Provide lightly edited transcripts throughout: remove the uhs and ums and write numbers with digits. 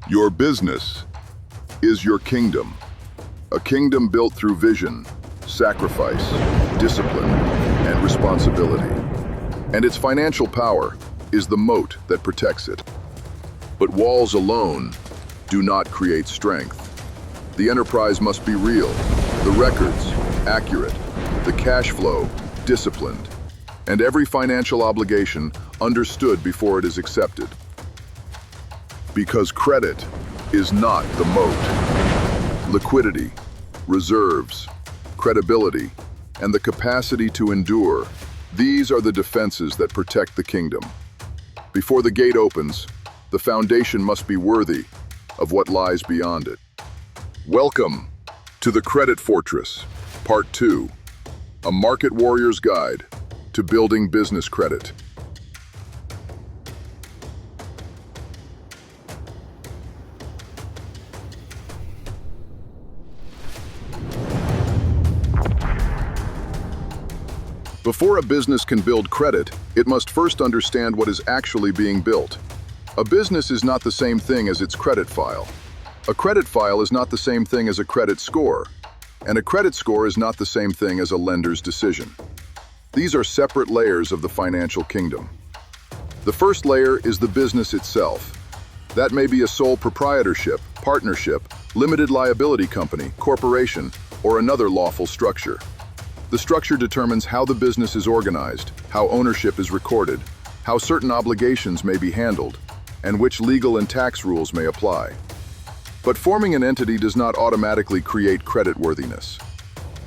Your business is your kingdom. A kingdom built through vision, sacrifice, discipline, and responsibility. And its financial power is the moat that protects it. But walls alone do not create strength. The enterprise must be real, the records accurate, the cash flow disciplined, and every financial obligation understood before it is accepted. Because credit is not the moat. Liquidity, reserves, credibility, and the capacity to endure, these are the defenses that protect the kingdom. Before the gate opens, the foundation must be worthy of what lies beyond it. Welcome to the Credit Fortress, Part 2, a market warrior's guide to building business credit. Before a business can build credit, it must first understand what is actually being built. A business is not the same thing as its credit file. A credit file is not the same thing as a credit score, and a credit score is not the same thing as a lender's decision. These are separate layers of the financial kingdom. The first layer is the business itself. That may be a sole proprietorship, partnership, limited liability company, corporation, or another lawful structure. The structure determines how the business is organized, how ownership is recorded, how certain obligations may be handled, and which legal and tax rules may apply. But forming an entity does not automatically create creditworthiness.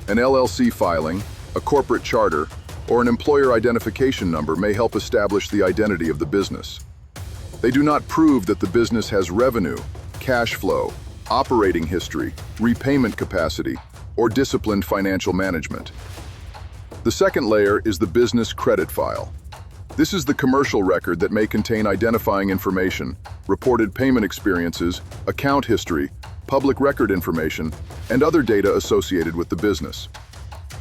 An LLC filing, a corporate charter, or an employer identification number may help establish the identity of the business. They do not prove that the business has revenue, cash flow, operating history, repayment capacity, or disciplined financial management. The second layer is the business credit file. This is the commercial record that may contain identifying information, reported payment experiences, account history, public record information, and other data associated with the business.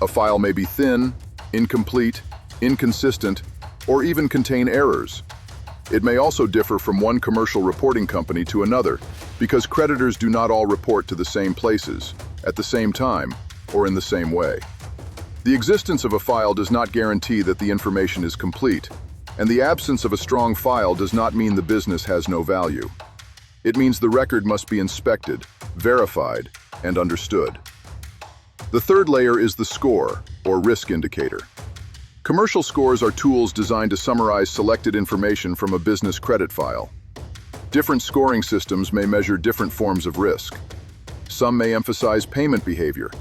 A file may be thin, incomplete, inconsistent, or even contain errors. It may also differ from one commercial reporting company to another because creditors do not all report to the same places, at the same time, or in the same way. The existence of a file does not guarantee that the information is complete, and the absence of a strong file does not mean the business has no value. It means the record must be inspected, verified, and understood. The third layer is the score, or risk indicator. Commercial scores are tools designed to summarize selected information from a business credit file. Different scoring systems may measure different forms of risk. Some may emphasize payment behavior.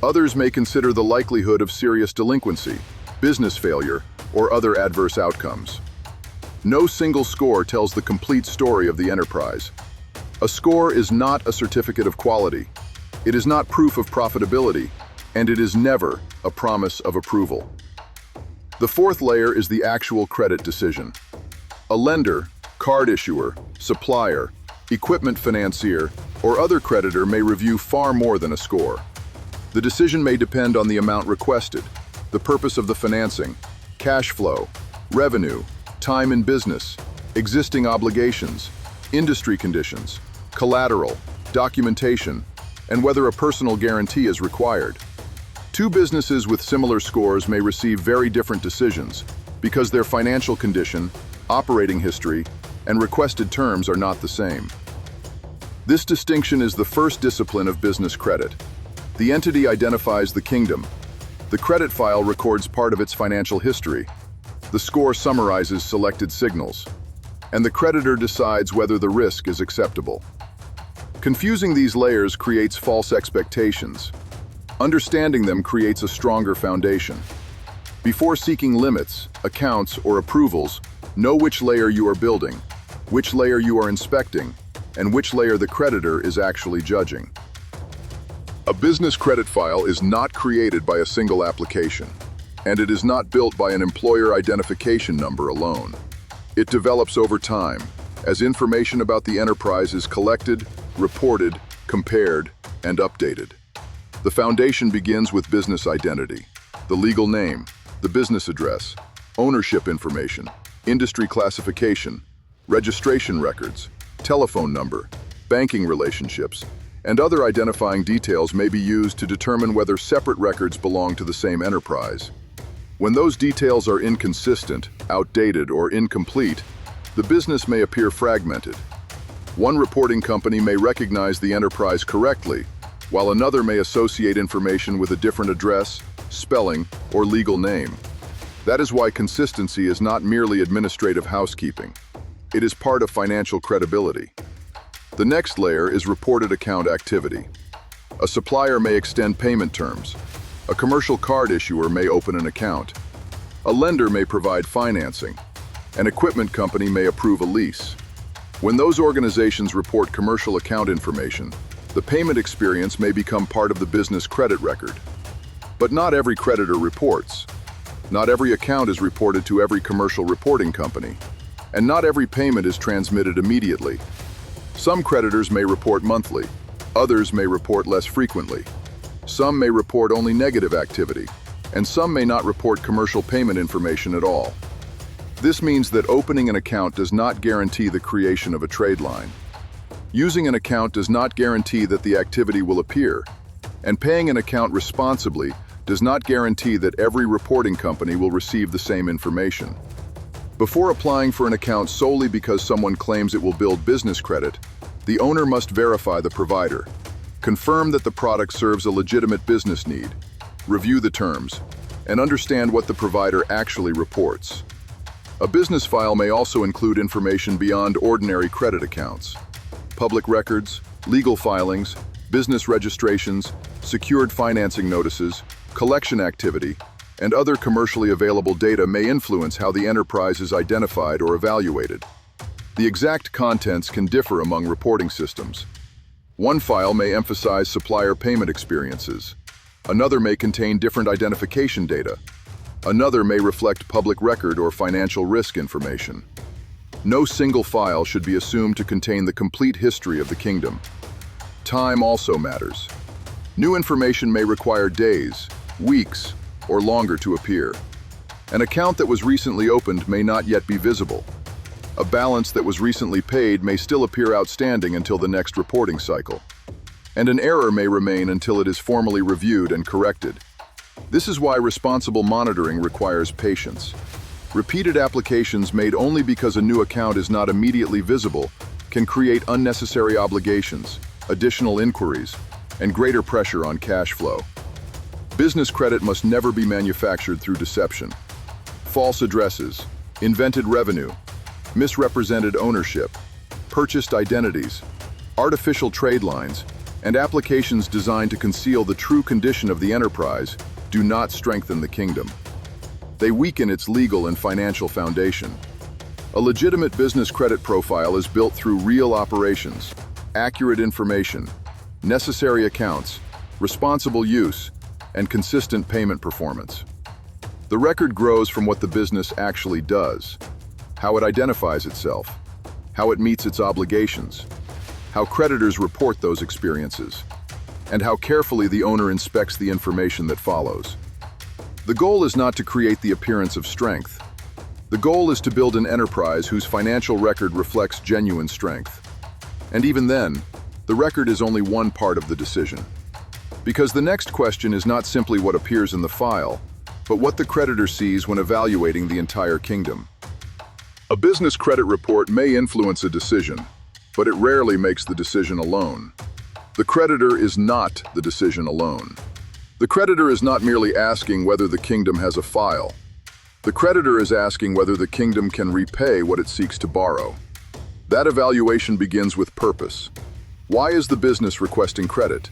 Others may consider the likelihood of serious delinquency, business failure, or other adverse outcomes. No single score tells the complete story of the enterprise. A score is not a certificate of quality. It is not proof of profitability, and it is never a promise of approval. The fourth layer is the actual credit decision. A lender, card issuer, supplier, equipment financier, or other creditor may review far more than a score. The decision may depend on the amount requested, the purpose of the financing, cash flow, revenue, time in business, existing obligations, industry conditions, collateral, documentation, and whether a personal guarantee is required. Two businesses with similar scores may receive very different decisions because their financial condition, operating history, and requested terms are not the same. This distinction is the first discipline of business credit. The entity identifies the kingdom. The credit file records part of its financial history. The score summarizes selected signals. And the creditor decides whether the risk is acceptable. Confusing these layers creates false expectations. Understanding them creates a stronger foundation. Before seeking limits, accounts, or approvals, know which layer you are building, which layer you are inspecting, and which layer the creditor is actually judging. A business credit file is not created by a single application, and it is not built by an employer identification number alone. It develops over time, as information about the enterprise is collected, reported, compared, and updated. The foundation begins with business identity, the legal name, the business address, ownership information, industry classification, registration records, telephone number, banking relationships, and other identifying details may be used to determine whether separate records belong to the same enterprise. When those details are inconsistent, outdated, or incomplete, the business may appear fragmented. One reporting company may recognize the enterprise correctly, while another may associate information with a different address, spelling, or legal name. That is why consistency is not merely administrative housekeeping. It is part of financial credibility. The next layer is reported account activity. A supplier may extend payment terms. A commercial card issuer may open an account. A lender may provide financing. An equipment company may approve a lease. When those organizations report commercial account information, the payment experience may become part of the business credit record. But not every creditor reports. Not every account is reported to every commercial reporting company. And not every payment is transmitted immediately. Some creditors may report monthly. Others may report less frequently. Some may report only negative activity. And some may not report commercial payment information at all. This means that opening an account does not guarantee the creation of a trade line. Using an account does not guarantee that the activity will appear, and paying an account responsibly does not guarantee that every reporting company will receive the same information. Before applying for an account solely because someone claims it will build business credit, the owner must verify the provider, confirm that the product serves a legitimate business need, review the terms, and understand what the provider actually reports. A business file may also include information beyond ordinary credit accounts. Public records, legal filings, business registrations, secured financing notices, collection activity, and other commercially available data may influence how the enterprise is identified or evaluated. The exact contents can differ among reporting systems. One file may emphasize supplier payment experiences. Another may contain different identification data. Another may reflect public record or financial risk information. No single file should be assumed to contain the complete history of the kingdom. Time also matters. New information may require days, weeks, or longer to appear. An account that was recently opened may not yet be visible. A balance that was recently paid may still appear outstanding until the next reporting cycle. And an error may remain until it is formally reviewed and corrected. This is why responsible monitoring requires patience. Repeated applications made only because a new account is not immediately visible can create unnecessary obligations, additional inquiries, and greater pressure on cash flow. Business credit must never be manufactured through deception. False addresses, invented revenue, misrepresented ownership, purchased identities, artificial trade lines, and applications designed to conceal the true condition of the enterprise do not strengthen the kingdom. They weaken its legal and financial foundation. A legitimate business credit profile is built through real operations, accurate information, necessary accounts, responsible use, and consistent payment performance. The record grows from what the business actually does, how it identifies itself, how it meets its obligations, how creditors report those experiences, and how carefully the owner inspects the information that follows. The goal is not to create the appearance of strength. The goal is to build an enterprise whose financial record reflects genuine strength. And even then, the record is only one part of the decision. Because the next question is not simply what appears in the file, but what the creditor sees when evaluating the entire kingdom. A business credit report may influence a decision, but it rarely makes the decision alone. The creditor is not the decision alone. The creditor is not merely asking whether the kingdom has a file. The creditor is asking whether the kingdom can repay what it seeks to borrow. That evaluation begins with purpose. Why is the business requesting credit?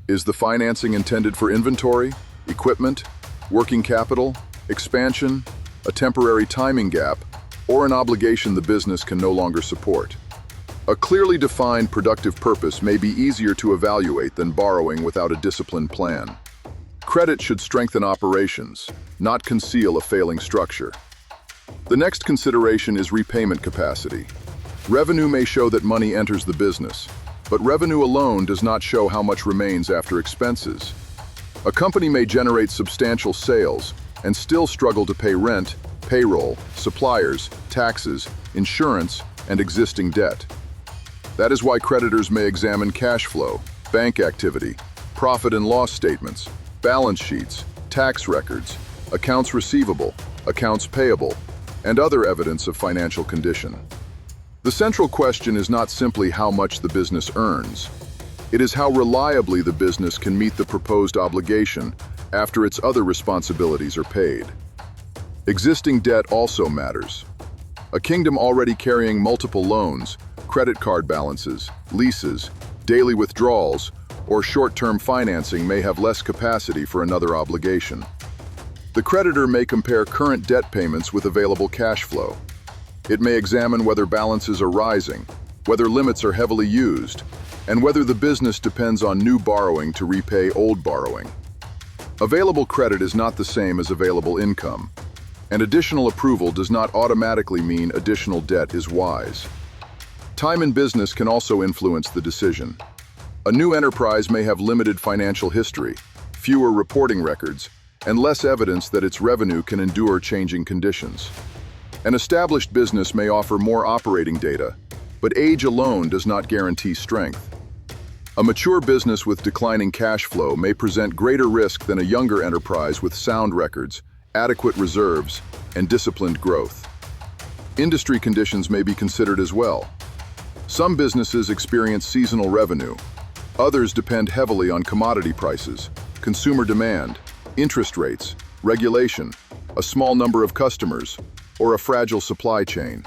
Is the financing intended for inventory, equipment, working capital, expansion, a temporary timing gap, or an obligation the business can no longer support? A clearly defined productive purpose may be easier to evaluate than borrowing without a disciplined plan. Credit should strengthen operations, not conceal a failing structure. The next consideration is repayment capacity. Revenue may show that money enters the business, but revenue alone does not show how much remains after expenses. A company may generate substantial sales and still struggle to pay rent, payroll, suppliers, taxes, insurance, and existing debt. That is why creditors may examine cash flow, bank activity, profit and loss statements, balance sheets, tax records, accounts receivable, accounts payable, and other evidence of financial condition. The central question is not simply how much the business earns. It is how reliably the business can meet the proposed obligation after its other responsibilities are paid. Existing debt also matters. A kingdom already carrying multiple loans, credit card balances, leases, daily withdrawals, or short-term financing may have less capacity for another obligation. The creditor may compare current debt payments with available cash flow. It may examine whether balances are rising, whether limits are heavily used, and whether the business depends on new borrowing to repay old borrowing. Available credit is not the same as available income, and additional approval does not automatically mean additional debt is wise. Time in business can also influence the decision. A new enterprise may have limited financial history, fewer reporting records, and less evidence that its revenue can endure changing conditions. An established business may offer more operating data, but age alone does not guarantee strength. A mature business with declining cash flow may present greater risk than a younger enterprise with sound records, adequate reserves, and disciplined growth. Industry conditions may be considered as well. Some businesses experience seasonal revenue. Others depend heavily on commodity prices, consumer demand, interest rates, regulation, a small number of customers, or a fragile supply chain.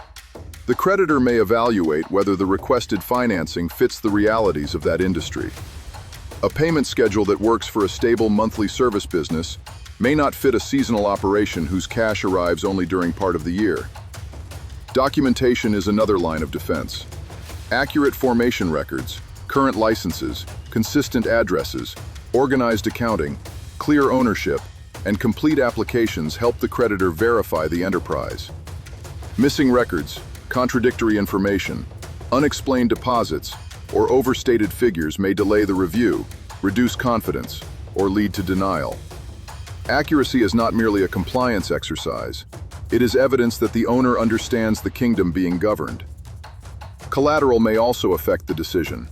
The creditor may evaluate whether the requested financing fits the realities of that industry. A payment schedule that works for a stable monthly service business may not fit a seasonal operation whose cash arrives only during part of the year. Documentation is another line of defense. Accurate formation records, current licenses, consistent addresses, organized accounting, clear ownership, and complete applications help the creditor verify the enterprise. Missing records, contradictory information, unexplained deposits, or overstated figures may delay the review, reduce confidence, or lead to denial. Accuracy is not merely a compliance exercise. It is evidence that the owner understands the kingdom being governed. Collateral may also affect the decision.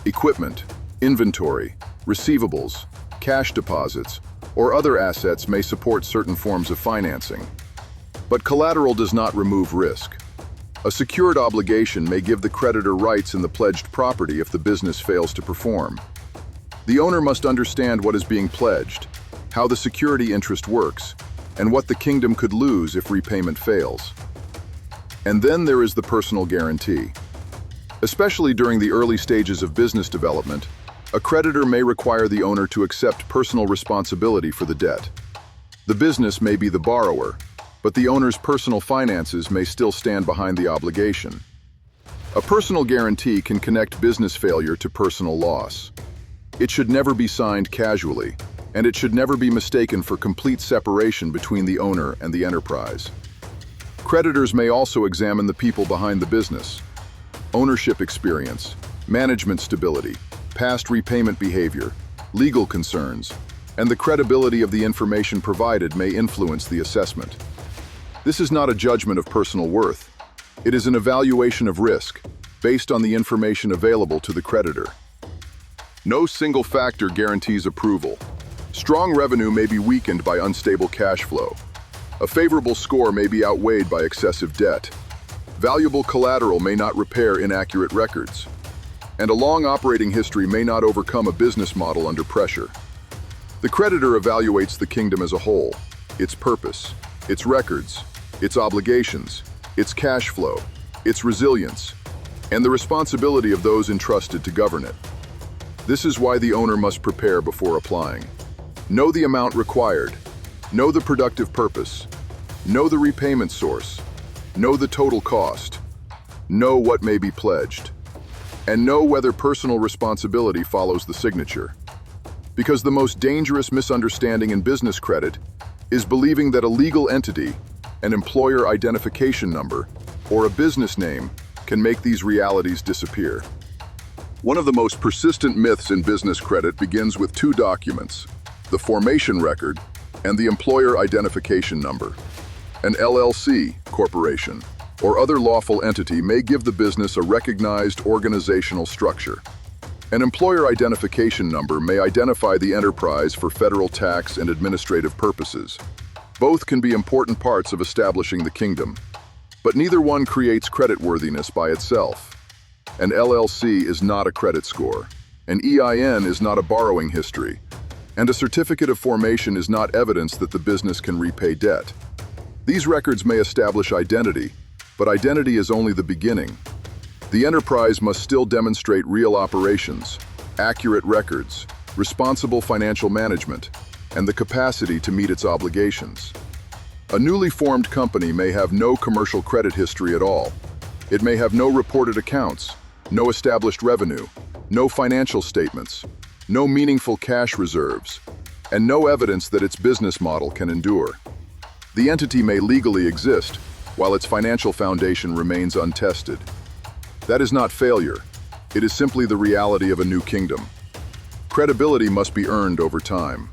Equipment, inventory, receivables, cash deposits, or other assets may support certain forms of financing. But collateral does not remove risk. A secured obligation may give the creditor rights in the pledged property if the business fails to perform. The owner must understand what is being pledged, how the security interest works, and what the kingdom could lose if repayment fails. And then there is the personal guarantee. Especially during the early stages of business development, a creditor may require the owner to accept personal responsibility for the debt. The business may be the borrower, but the owner's personal finances may still stand behind the obligation. A personal guarantee can connect business failure to personal loss. It should never be signed casually, and it should never be mistaken for complete separation between the owner and the enterprise. Creditors may also examine the people behind the business. Ownership experience, management stability, past repayment behavior, legal concerns, and the credibility of the information provided may influence the assessment. This is not a judgment of personal worth. It is an evaluation of risk, based on the information available to the creditor. No single factor guarantees approval. Strong revenue may be weakened by unstable cash flow. A favorable score may be outweighed by excessive debt. Valuable collateral may not repair inaccurate records. And a long operating history may not overcome a business model under pressure. The creditor evaluates the kingdom as a whole, its purpose, its records, its obligations, its cash flow, its resilience, and the responsibility of those entrusted to govern it. This is why the owner must prepare before applying. Know the amount required, know the productive purpose, know the repayment source, know the total cost, know what may be pledged, and know whether personal responsibility follows the signature. Because the most dangerous misunderstanding in business credit is believing that a legal entity, an employer identification number, or a business name can make these realities disappear. One of the most persistent myths in business credit begins with two documents: the formation record and the employer identification number. An LLC, corporation, or other lawful entity may give the business a recognized organizational structure. An employer identification number may identify the enterprise for federal tax and administrative purposes. Both can be important parts of establishing the kingdom, but neither one creates creditworthiness by itself. An LLC is not a credit score. An EIN is not a borrowing history. And a certificate of formation is not evidence that the business can repay debt. These records may establish identity, but identity is only the beginning. The enterprise must still demonstrate real operations, accurate records, responsible financial management, and the capacity to meet its obligations. A newly formed company may have no commercial credit history at all. It may have no reported accounts, no established revenue, no financial statements, no meaningful cash reserves, and no evidence that its business model can endure. The entity may legally exist, while its financial foundation remains untested. That is not failure. It is simply the reality of a new kingdom. Credibility must be earned over time.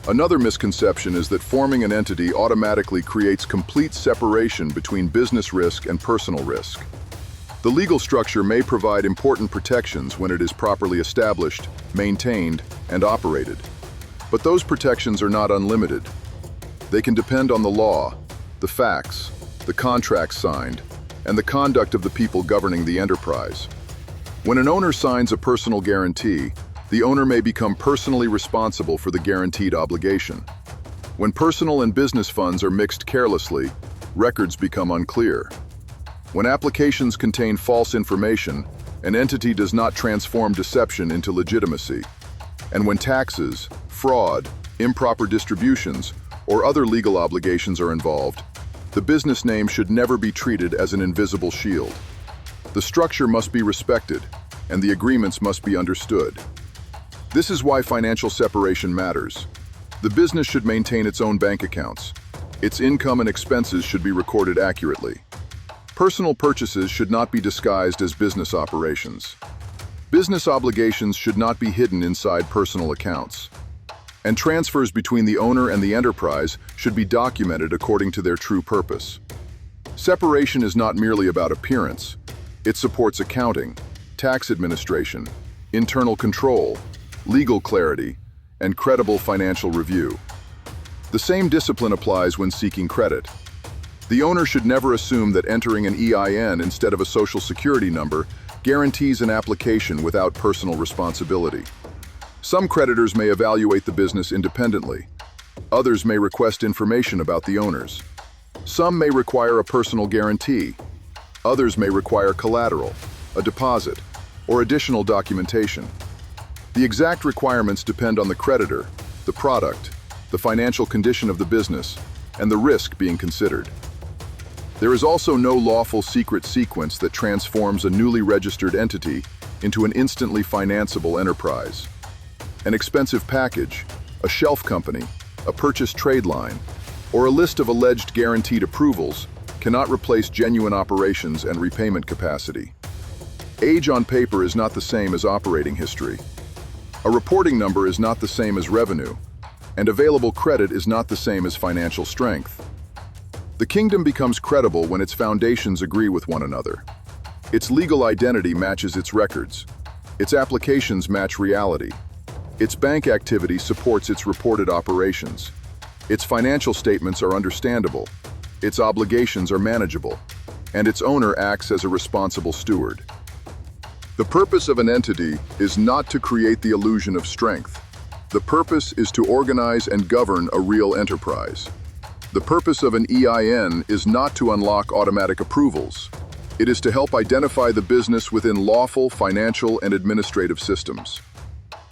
Another misconception is that forming an entity automatically creates complete separation between business risk and personal risk. The legal structure may provide important protections when it is properly established, maintained, and operated. But those protections are not unlimited. They can depend on the law, the facts, the contracts signed, and the conduct of the people governing the enterprise. When an owner signs a personal guarantee, the owner may become personally responsible for the guaranteed obligation. When personal and business funds are mixed carelessly, records become unclear. When applications contain false information, an entity does not transform deception into legitimacy. And when taxes, fraud, improper distributions, or other legal obligations are involved, the business name should never be treated as an invisible shield. The structure must be respected, and the agreements must be understood. This is why financial separation matters. The business should maintain its own bank accounts. Its income and expenses should be recorded accurately. Personal purchases should not be disguised as business operations. Business obligations should not be hidden inside personal accounts. And transfers between the owner and the enterprise should be documented according to their true purpose. Separation is not merely about appearance. It supports accounting, tax administration, internal control, legal clarity, and credible financial review. The same discipline applies when seeking credit. The owner should never assume that entering an EIN instead of a social security number guarantees an application without personal responsibility. Some creditors may evaluate the business independently. Others may request information about the owners. Some may require a personal guarantee. Others may require collateral, a deposit, or additional documentation. The exact requirements depend on the creditor, the product, the financial condition of the business, and the risk being considered. There is also no lawful secret sequence that transforms a newly registered entity into an instantly financeable enterprise. An expensive package, a shelf company, a purchased trade line, or a list of alleged guaranteed approvals cannot replace genuine operations and repayment capacity. Age on paper is not the same as operating history. A reporting number is not the same as revenue, and available credit is not the same as financial strength. The kingdom becomes credible when its foundations agree with one another. Its legal identity matches its records. Its applications match reality. Its bank activity supports its reported operations. Its financial statements are understandable. Its obligations are manageable. And its owner acts as a responsible steward. The purpose of an entity is not to create the illusion of strength. The purpose is to organize and govern a real enterprise. The purpose of an EIN is not to unlock automatic approvals. It is to help identify the business within lawful financial and administrative systems.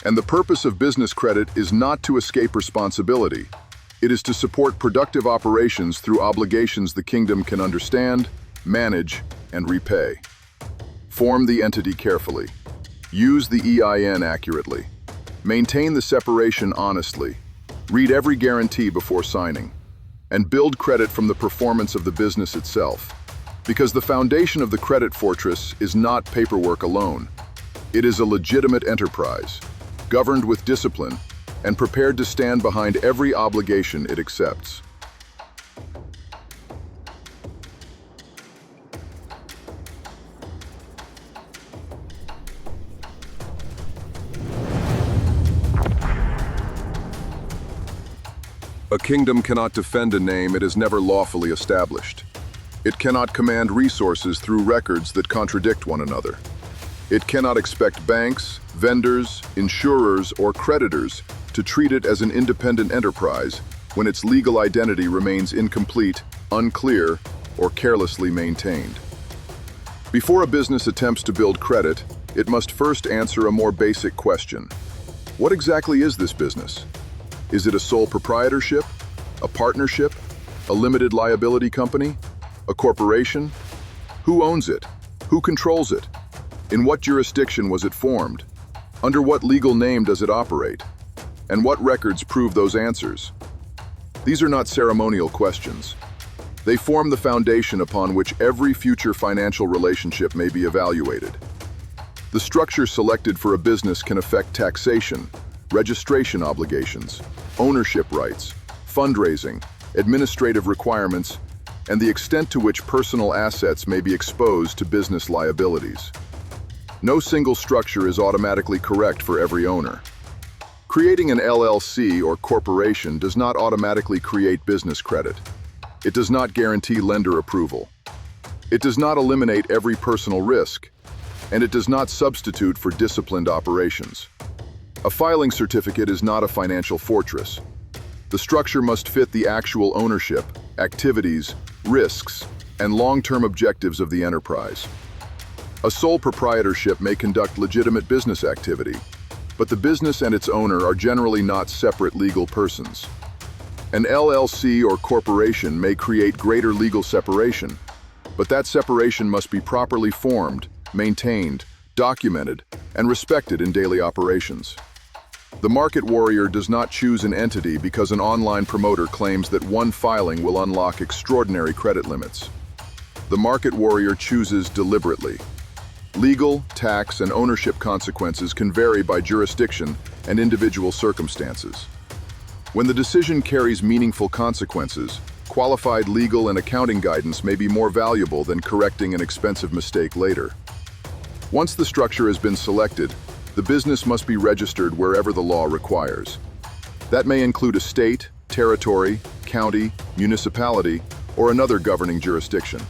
And the purpose of business credit is not to escape responsibility. It is to support productive operations through obligations the kingdom can understand, manage, and repay. Form the entity carefully. Use the EIN accurately. Maintain the separation honestly. Read every guarantee before signing. And build credit from the performance of the business itself. Because the foundation of the credit fortress is not paperwork alone. It is a legitimate enterprise, governed with discipline, and prepared to stand behind every obligation it accepts. A kingdom cannot defend a name it has never lawfully established. It cannot command resources through records that contradict one another. It cannot expect banks, vendors, insurers, or creditors to treat it as an independent enterprise when its legal identity remains incomplete, unclear, or carelessly maintained. Before a business attempts to build credit, it must first answer a more basic question. What exactly is this business? Is it a sole proprietorship, a partnership, a limited liability company, a corporation? Who owns it? Who controls it? In what jurisdiction was it formed? Under what legal name does it operate? And what records prove those answers? These are not ceremonial questions. They form the foundation upon which every future financial relationship may be evaluated. The structure selected for a business can affect taxation, registration obligations, ownership rights, fundraising, administrative requirements, and the extent to which personal assets may be exposed to business liabilities. No single structure is automatically correct for every owner. Creating an LLC or corporation does not automatically create business credit. It does not guarantee lender approval. It does not eliminate every personal risk, and it does not substitute for disciplined operations. A filing certificate is not a financial fortress. The structure must fit the actual ownership, activities, risks, and long-term objectives of the enterprise. A sole proprietorship may conduct legitimate business activity, but the business and its owner are generally not separate legal persons. An LLC or corporation may create greater legal separation, but that separation must be properly formed, maintained, documented, and respected in daily operations. The market warrior does not choose an entity because an online promoter claims that one filing will unlock extraordinary credit limits. The market warrior chooses deliberately. Legal, tax, and ownership consequences can vary by jurisdiction and individual circumstances. When the decision carries meaningful consequences, qualified legal and accounting guidance may be more valuable than correcting an expensive mistake later. Once the structure has been selected, the business must be registered wherever the law requires. That may include a state, territory, county, municipality, or another governing jurisdiction.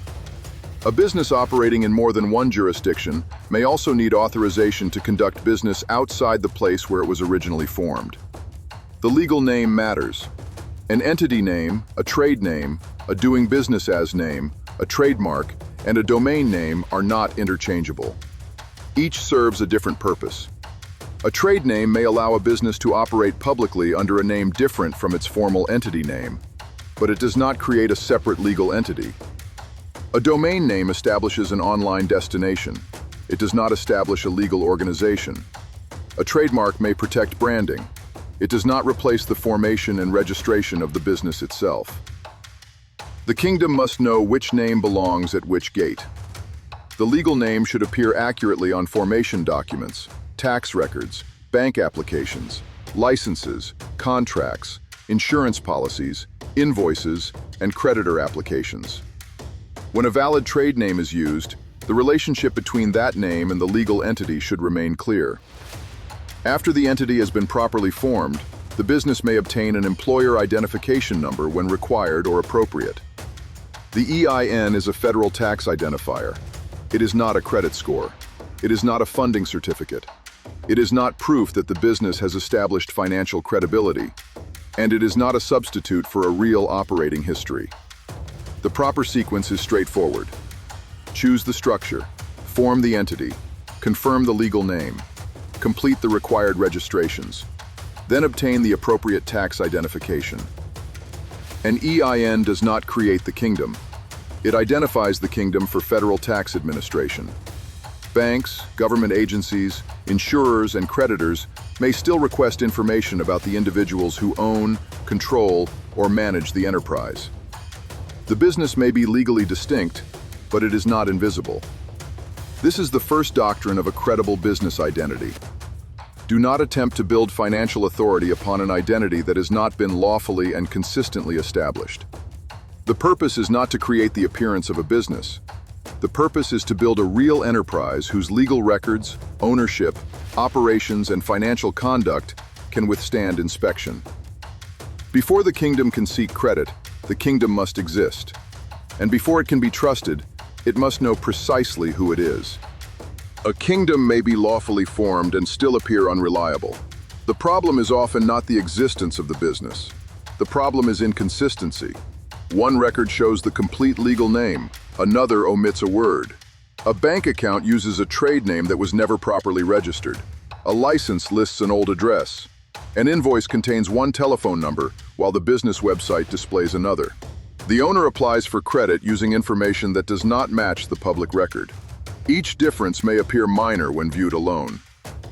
A business operating in more than one jurisdiction may also need authorization to conduct business outside the place where it was originally formed. The legal name matters. An entity name, a trade name, a doing business as name, a trademark, and a domain name are not interchangeable. Each serves a different purpose. A trade name may allow a business to operate publicly under a name different from its formal entity name, but it does not create a separate legal entity. A domain name establishes an online destination. It does not establish a legal organization. A trademark may protect branding. It does not replace the formation and registration of the business itself. The kingdom must know which name belongs at which gate. The legal name should appear accurately on formation documents, tax records, bank applications, licenses, contracts, insurance policies, invoices, and creditor applications. When a valid trade name is used, the relationship between that name and the legal entity should remain clear. After the entity has been properly formed, the business may obtain an employer identification number when required or appropriate. The EIN is a federal tax identifier. It is not a credit score. It is not a funding certificate. It is not proof that the business has established financial credibility, and it is not a substitute for a real operating history. The proper sequence is straightforward. Choose the structure, form the entity, confirm the legal name, complete the required registrations, then obtain the appropriate tax identification. An EIN does not create the kingdom. It identifies the kingdom for federal tax administration. Banks, government agencies, insurers, and creditors may still request information about the individuals who own, control, or manage the enterprise. The business may be legally distinct, but it is not invisible. This is the first doctrine of a credible business identity. Do not attempt to build financial authority upon an identity that has not been lawfully and consistently established. The purpose is not to create the appearance of a business. The purpose is to build a real enterprise whose legal records, ownership, operations, and financial conduct can withstand inspection. Before the kingdom can seek credit, the kingdom must exist. And before it can be trusted, it must know precisely who it is. A kingdom may be lawfully formed and still appear unreliable. The problem is often not the existence of the business. The problem is inconsistency. One record shows the complete legal name, another omits a word. A bank account uses a trade name that was never properly registered. A license lists an old address. An invoice contains one telephone number, while the business website displays another. The owner applies for credit using information that does not match the public record. Each difference may appear minor when viewed alone.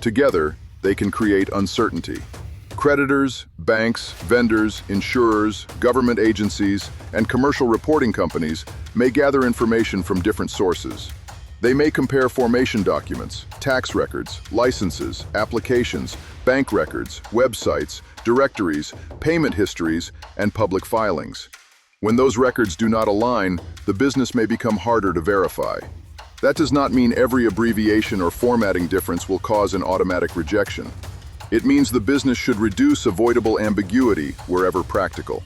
Together, they can create uncertainty. Creditors, banks, vendors, insurers, government agencies, and commercial reporting companies may gather information from different sources. They may compare formation documents, tax records, licenses, applications, bank records, websites, directories, payment histories, and public filings. When those records do not align, the business may become harder to verify. That does not mean every abbreviation or formatting difference will cause an automatic rejection. It means the business should reduce avoidable ambiguity wherever practical.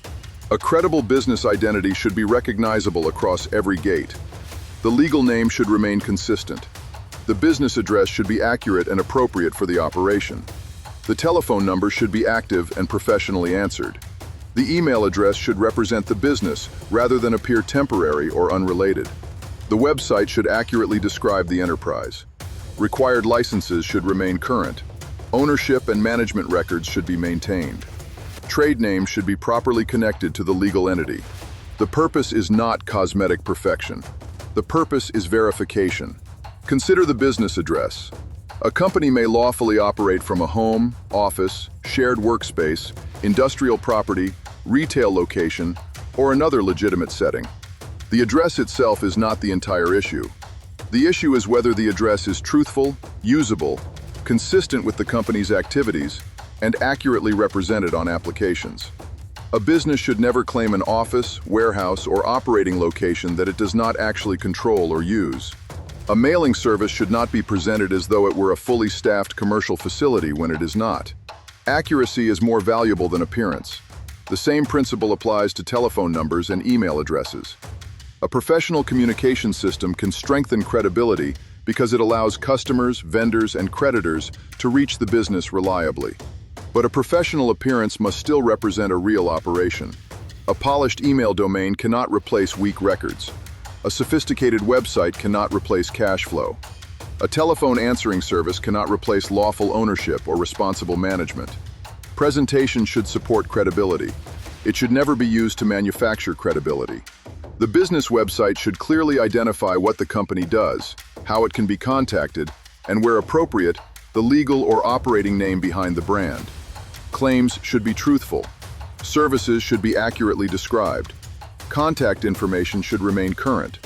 A credible business identity should be recognizable across every gate. The legal name should remain consistent. The business address should be accurate and appropriate for the operation. The telephone number should be active and professionally answered. The email address should represent the business rather than appear temporary or unrelated. The website should accurately describe the enterprise. Required licenses should remain current. Ownership and management records should be maintained. Trade names should be properly connected to the legal entity. The purpose is not cosmetic perfection. The purpose is verification. Consider the business address. A company may lawfully operate from a home, office, shared workspace, industrial property, retail location, or another legitimate setting. The address itself is not the entire issue. The issue is whether the address is truthful, usable, consistent with the company's activities, and accurately represented on applications. A business should never claim an office, warehouse, or operating location that it does not actually control or use. A mailing service should not be presented as though it were a fully staffed commercial facility when it is not. Accuracy is more valuable than appearance. The same principle applies to telephone numbers and email addresses. A professional communication system can strengthen credibility because it allows customers, vendors, and creditors to reach the business reliably. But a professional appearance must still represent a real operation. A polished email domain cannot replace weak records. A sophisticated website cannot replace cash flow. A telephone answering service cannot replace lawful ownership or responsible management. Presentation should support credibility. It should never be used to manufacture credibility. The business website should clearly identify what the company does, how it can be contacted, and where appropriate, the legal or operating name behind the brand. Claims should be truthful. Services should be accurately described. Contact information should remain current.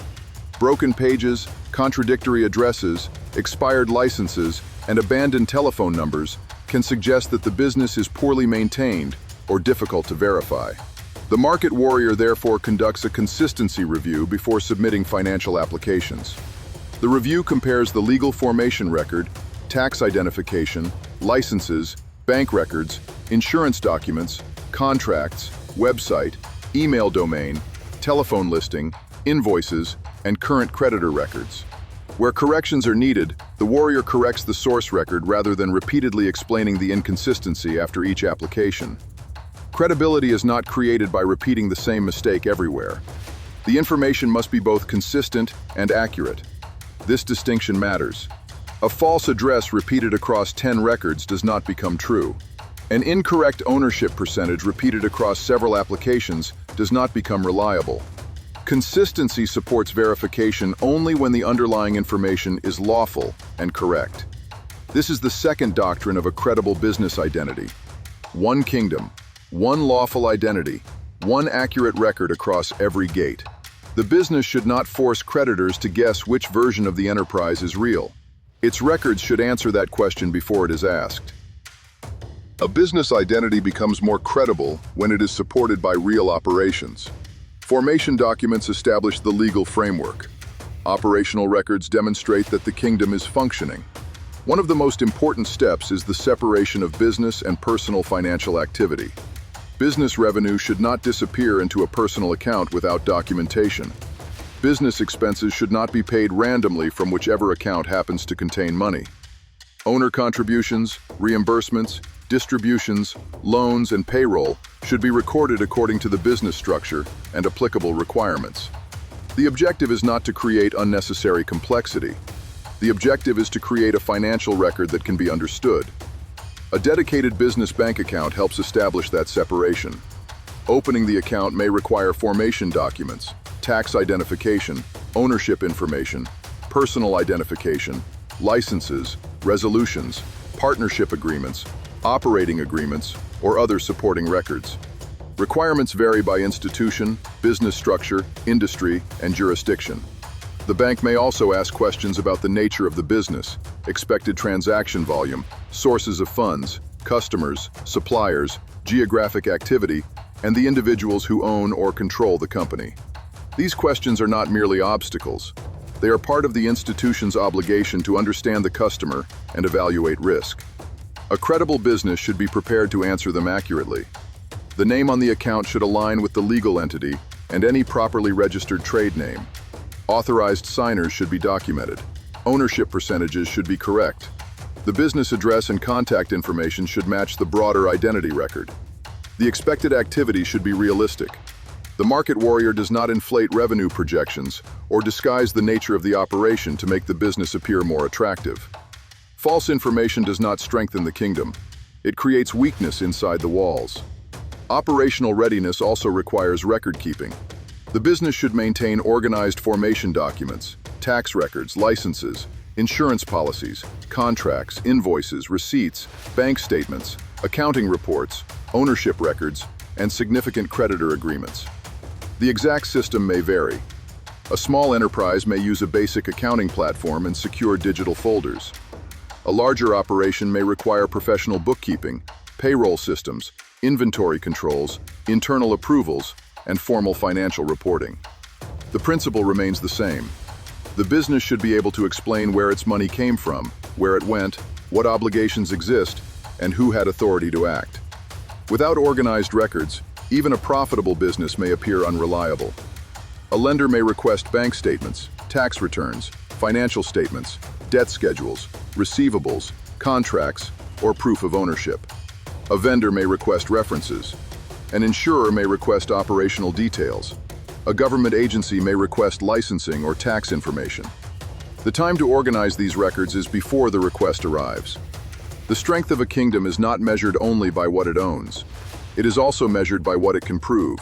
Broken pages, contradictory addresses, expired licenses, and abandoned telephone numbers can suggest that the business is poorly maintained or difficult to verify. The market warrior therefore conducts a consistency review before submitting financial applications. The review compares the legal formation record, tax identification, licenses, bank records, insurance documents, contracts, website, email domain, telephone listing, invoices, and current creditor records. Where corrections are needed, the warrior corrects the source record rather than repeatedly explaining the inconsistency after each application. Credibility is not created by repeating the same mistake everywhere. The information must be both consistent and accurate. This distinction matters. A false address repeated across 10 records does not become true. An incorrect ownership percentage repeated across several applications does not become reliable. Consistency supports verification only when the underlying information is lawful and correct. This is the second doctrine of a credible business identity. One kingdom, one lawful identity, one accurate record across every gate. The business should not force creditors to guess which version of the enterprise is real. Its records should answer that question before it is asked. A business identity becomes more credible when it is supported by real operations. Formation documents establish the legal framework. Operational records demonstrate that the kingdom is functioning. One of the most important steps is the separation of business and personal financial activity. Business revenue should not disappear into a personal account without documentation. Business expenses should not be paid randomly from whichever account happens to contain money. Owner contributions, reimbursements, distributions, loans, and payroll should be recorded according to the business structure and applicable requirements. The objective is not to create unnecessary complexity. The objective is to create a financial record that can be understood. A dedicated business bank account helps establish that separation. Opening the account may require formation documents, tax identification, ownership information, personal identification, licenses, resolutions, partnership agreements, operating agreements, or other supporting records. Requirements vary by institution, business structure, industry, and jurisdiction. The bank may also ask questions about the nature of the business, expected transaction volume, sources of funds, customers, suppliers, geographic activity, and the individuals who own or control the company. These questions are not merely obstacles. They are part of the institution's obligation to understand the customer and evaluate risk. A credible business should be prepared to answer them accurately. The name on the account should align with the legal entity and any properly registered trade name. Authorized signers should be documented. Ownership percentages should be correct. The business address and contact information should match the broader identity record. The expected activity should be realistic. The market warrior does not inflate revenue projections or disguise the nature of the operation to make the business appear more attractive. False information does not strengthen the kingdom. It creates weakness inside the walls. Operational readiness also requires record keeping. The business should maintain organized formation documents, tax records, licenses, insurance policies, contracts, invoices, receipts, bank statements, accounting reports, ownership records, and significant creditor agreements. The exact system may vary. A small enterprise may use a basic accounting platform and secure digital folders. A larger operation may require professional bookkeeping, payroll systems, inventory controls, internal approvals, and formal financial reporting. The principle remains the same. The business should be able to explain where its money came from, where it went, what obligations exist, and who had authority to act. Without organized records, even a profitable business may appear unreliable. A lender may request bank statements, tax returns, financial statements, debt schedules, receivables, contracts, or proof of ownership. A vendor may request references. An insurer may request operational details. A government agency may request licensing or tax information. The time to organize these records is before the request arrives. The strength of a kingdom is not measured only by what it owns. It is also measured by what it can prove.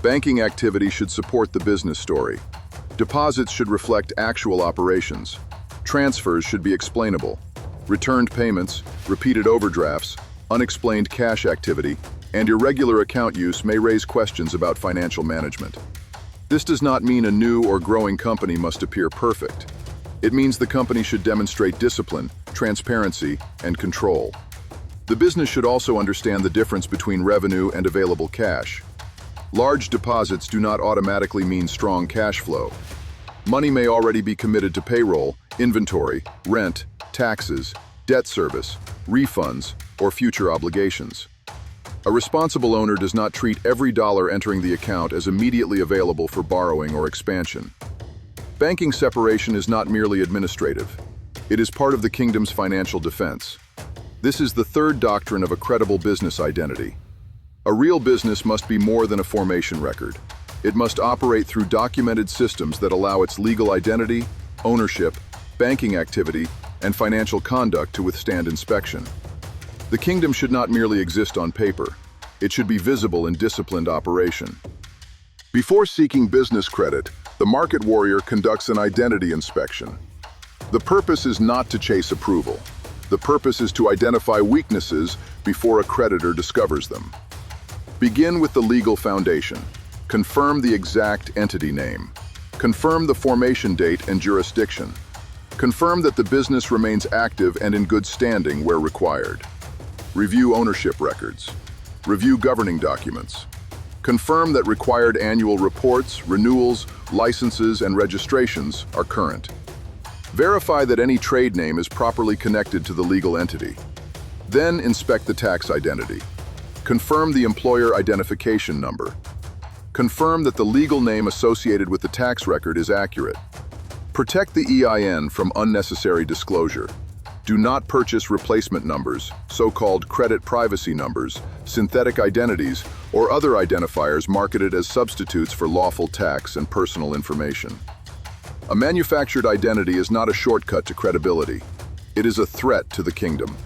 Banking activity should support the business story. Deposits should reflect actual operations. Transfers should be explainable. Returned payments, repeated overdrafts, unexplained cash activity, and irregular account use may raise questions about financial management. This does not mean a new or growing company must appear perfect. It means the company should demonstrate discipline, transparency, and control. The business should also understand the difference between revenue and available cash. Large deposits do not automatically mean strong cash flow. Money may already be committed to payroll, inventory, rent, taxes, debt service, refunds, or future obligations. A responsible owner does not treat every dollar entering the account as immediately available for borrowing or expansion. Banking separation is not merely administrative. It is part of the kingdom's financial defense. This is the third doctrine of a credible business identity. A real business must be more than a formation record. It must operate through documented systems that allow its legal identity, ownership, banking activity, and financial conduct to withstand inspection. The kingdom should not merely exist on paper. It should be visible in disciplined operation. Before seeking business credit, the market warrior conducts an identity inspection. The purpose is not to chase approval. The purpose is to identify weaknesses before a creditor discovers them. Begin with the legal foundation. Confirm the exact entity name. Confirm the formation date and jurisdiction. Confirm that the business remains active and in good standing where required. Review ownership records. Review governing documents. Confirm that required annual reports, renewals, licenses, and registrations are current. Verify that any trade name is properly connected to the legal entity. Then inspect the tax identity. Confirm the employer identification number. Confirm that the legal name associated with the tax record is accurate. Protect the EIN from unnecessary disclosure. Do not purchase replacement numbers, so-called credit privacy numbers, synthetic identities, or other identifiers marketed as substitutes for lawful tax and personal information. A manufactured identity is not a shortcut to credibility. It is a threat to the kingdom.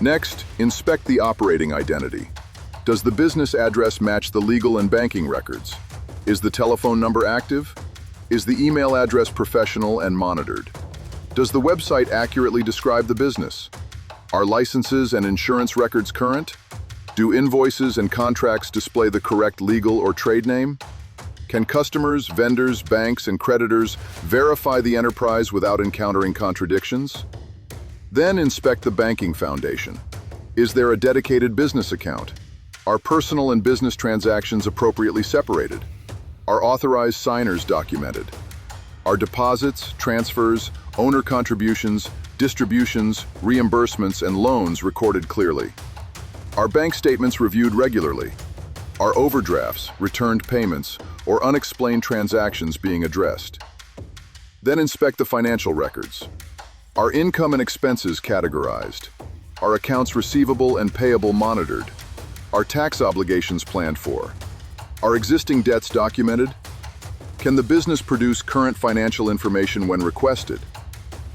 Next, inspect the operating identity. Does the business address match the legal and banking records? Is the telephone number active? Is the email address professional and monitored? Does the website accurately describe the business? Are licenses and insurance records current? Do invoices and contracts display the correct legal or trade name? Can customers, vendors, banks, and creditors verify the enterprise without encountering contradictions? Then inspect the banking foundation. Is there a dedicated business account? Are personal and business transactions appropriately separated? Are authorized signers documented? Are deposits, transfers, owner contributions, distributions, reimbursements, and loans recorded clearly? Are bank statements reviewed regularly? Are overdrafts, returned payments, or unexplained transactions being addressed? Then inspect the financial records. Are income and expenses categorized? Are accounts receivable and payable monitored? Are tax obligations planned for? Are existing debts documented? Can the business produce current financial information when requested?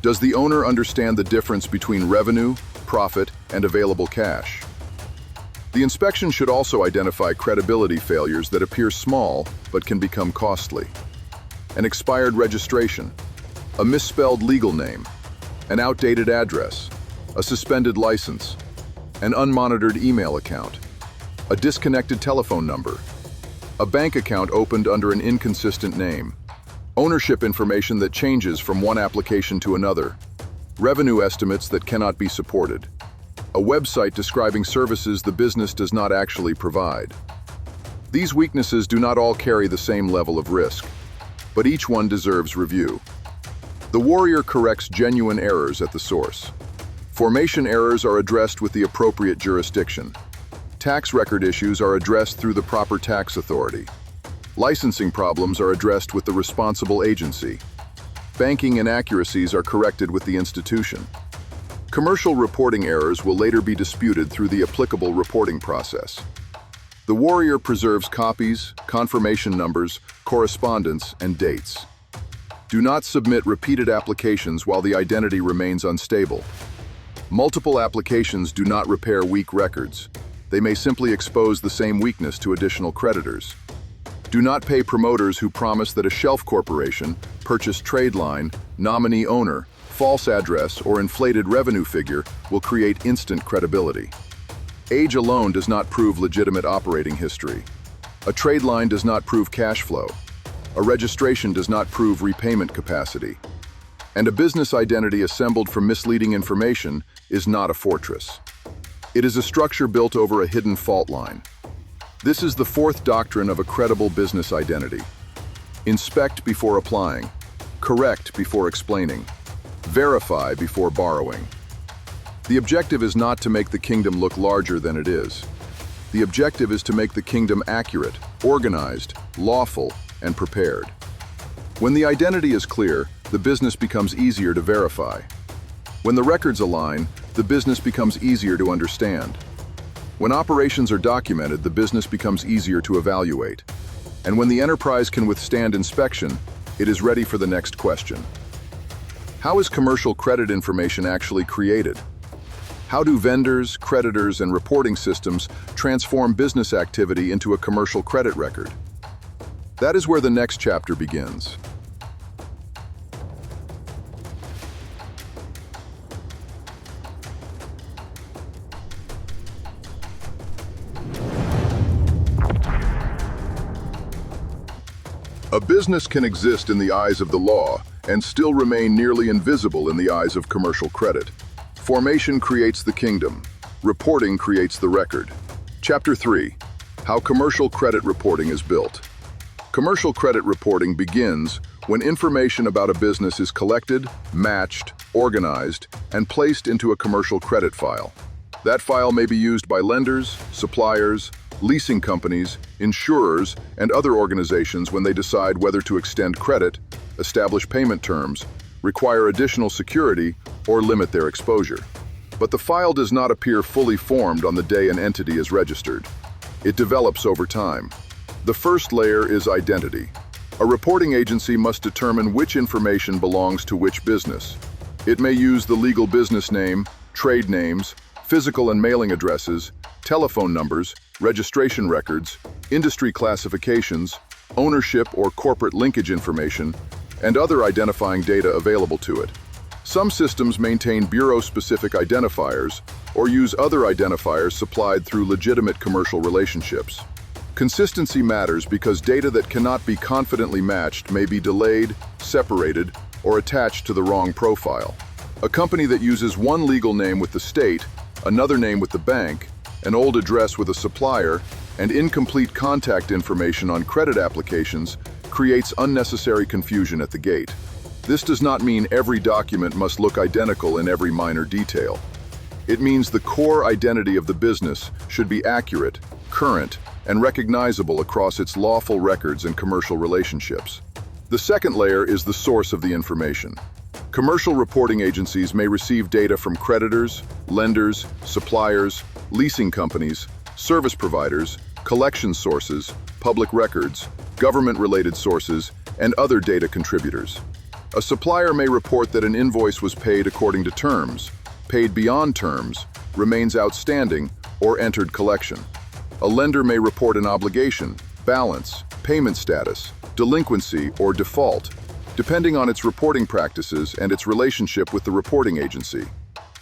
Does the owner understand the difference between revenue, profit, and available cash? The inspection should also identify credibility failures that appear small but can become costly. An expired registration, a misspelled legal name, an outdated address, a suspended license, an unmonitored email account, a disconnected telephone number, a bank account opened under an inconsistent name, ownership information that changes from one application to another, revenue estimates that cannot be supported, a website describing services the business does not actually provide. These weaknesses do not all carry the same level of risk, but each one deserves review. The warrior corrects genuine errors at the source. Formation errors are addressed with the appropriate jurisdiction. Tax record issues are addressed through the proper tax authority. Licensing problems are addressed with the responsible agency. Banking inaccuracies are corrected with the institution. Commercial reporting errors will later be disputed through the applicable reporting process. The warrior preserves copies, confirmation numbers, correspondence, and dates. Do not submit repeated applications while the identity remains unstable. Multiple applications do not repair weak records. They may simply expose the same weakness to additional creditors. Do not pay promoters who promise that a shelf corporation, purchased trade line, nominee owner, false address, or inflated revenue figure will create instant credibility. Age alone does not prove legitimate operating history. A trade line does not prove cash flow. A registration does not prove repayment capacity. And a business identity assembled from misleading information is not a fortress. It is a structure built over a hidden fault line. This is the fourth doctrine of a credible business identity. Inspect before applying. Correct before explaining. Verify before borrowing. The objective is not to make the kingdom look larger than it is. The objective is to make the kingdom accurate, organized, lawful, and prepared. When the identity is clear, the business becomes easier to verify. When the records align, the business becomes easier to understand. When operations are documented, the business becomes easier to evaluate. And when the enterprise can withstand inspection, it is ready for the next question. How is commercial credit information actually created? How do vendors, creditors, and reporting systems transform business activity into a commercial credit record? That is where the next chapter begins. A business can exist in the eyes of the law and still remain nearly invisible in the eyes of commercial credit. Formation creates the kingdom. Reporting creates the record. Chapter 3. How commercial credit reporting is built. Commercial credit reporting begins when information about a business is collected, matched, organized, and placed into a commercial credit file. That file may be used by lenders, suppliers, leasing companies, insurers, and other organizations when they decide whether to extend credit, establish payment terms, require additional security, or limit their exposure. But the file does not appear fully formed on the day an entity is registered. It develops over time. The first layer is identity. A reporting agency must determine which information belongs to which business. It may use the legal business name, trade names, physical and mailing addresses, telephone numbers, registration records, industry classifications, ownership or corporate linkage information, and other identifying data available to it. Some systems maintain bureau-specific identifiers or use other identifiers supplied through legitimate commercial relationships. Consistency matters because data that cannot be confidently matched may be delayed, separated, or attached to the wrong profile. A company that uses one legal name with the state, another name with the bank, an old address with a supplier, and incomplete contact information on credit applications creates unnecessary confusion at the gate. This does not mean every document must look identical in every minor detail. It means the core identity of the business should be accurate, current, and recognizable across its lawful records and commercial relationships. The second layer is the source of the information. Commercial reporting agencies may receive data from creditors, lenders, suppliers, leasing companies, service providers, collection sources, public records, government-related sources, and other data contributors. A supplier may report that an invoice was paid according to terms, paid beyond terms, remains outstanding, or entered collection. A lender may report an obligation, balance, payment status, delinquency, or default, depending on its reporting practices and its relationship with the reporting agency.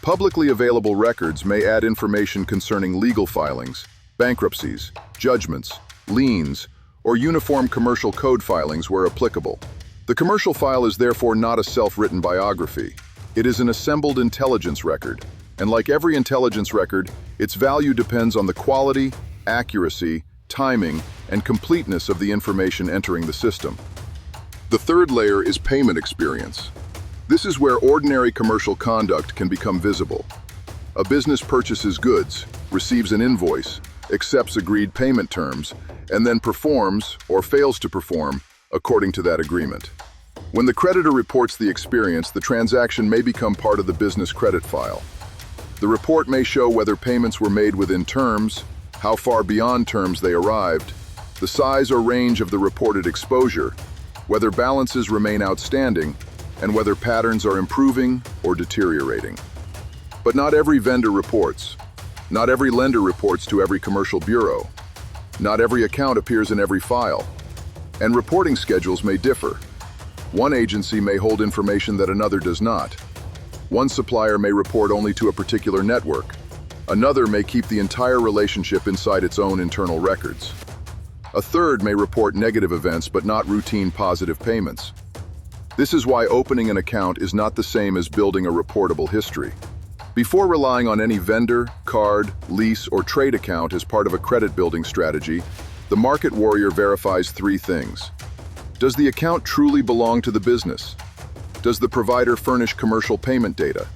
Publicly available records may add information concerning legal filings, bankruptcies, judgments, liens, or uniform commercial code filings where applicable. The commercial file is therefore not a self-written biography. It is an assembled intelligence record, and like every intelligence record, its value depends on the quality, accuracy, timing, and completeness of the information entering the system. The third layer is payment experience. This is where ordinary commercial conduct can become visible. A business purchases goods, receives an invoice, accepts agreed payment terms, and then performs or fails to perform according to that agreement. When the creditor reports the experience, the transaction may become part of the business credit file. The report may show whether payments were made within terms, how far beyond terms they arrived, the size or range of the reported exposure, whether balances remain outstanding, and whether patterns are improving or deteriorating. But not every vendor reports. Not every lender reports to every commercial bureau. Not every account appears in every file. And reporting schedules may differ. One agency may hold information that another does not. One supplier may report only to a particular network. Another may keep the entire relationship inside its own internal records. A third may report negative events but not routine positive payments. This is why opening an account is not the same as building a reportable history. Before relying on any vendor, card, lease, or trade account as part of a credit building strategy, the market warrior verifies three things. Does the account truly belong to the business? Does the provider furnish commercial payment data?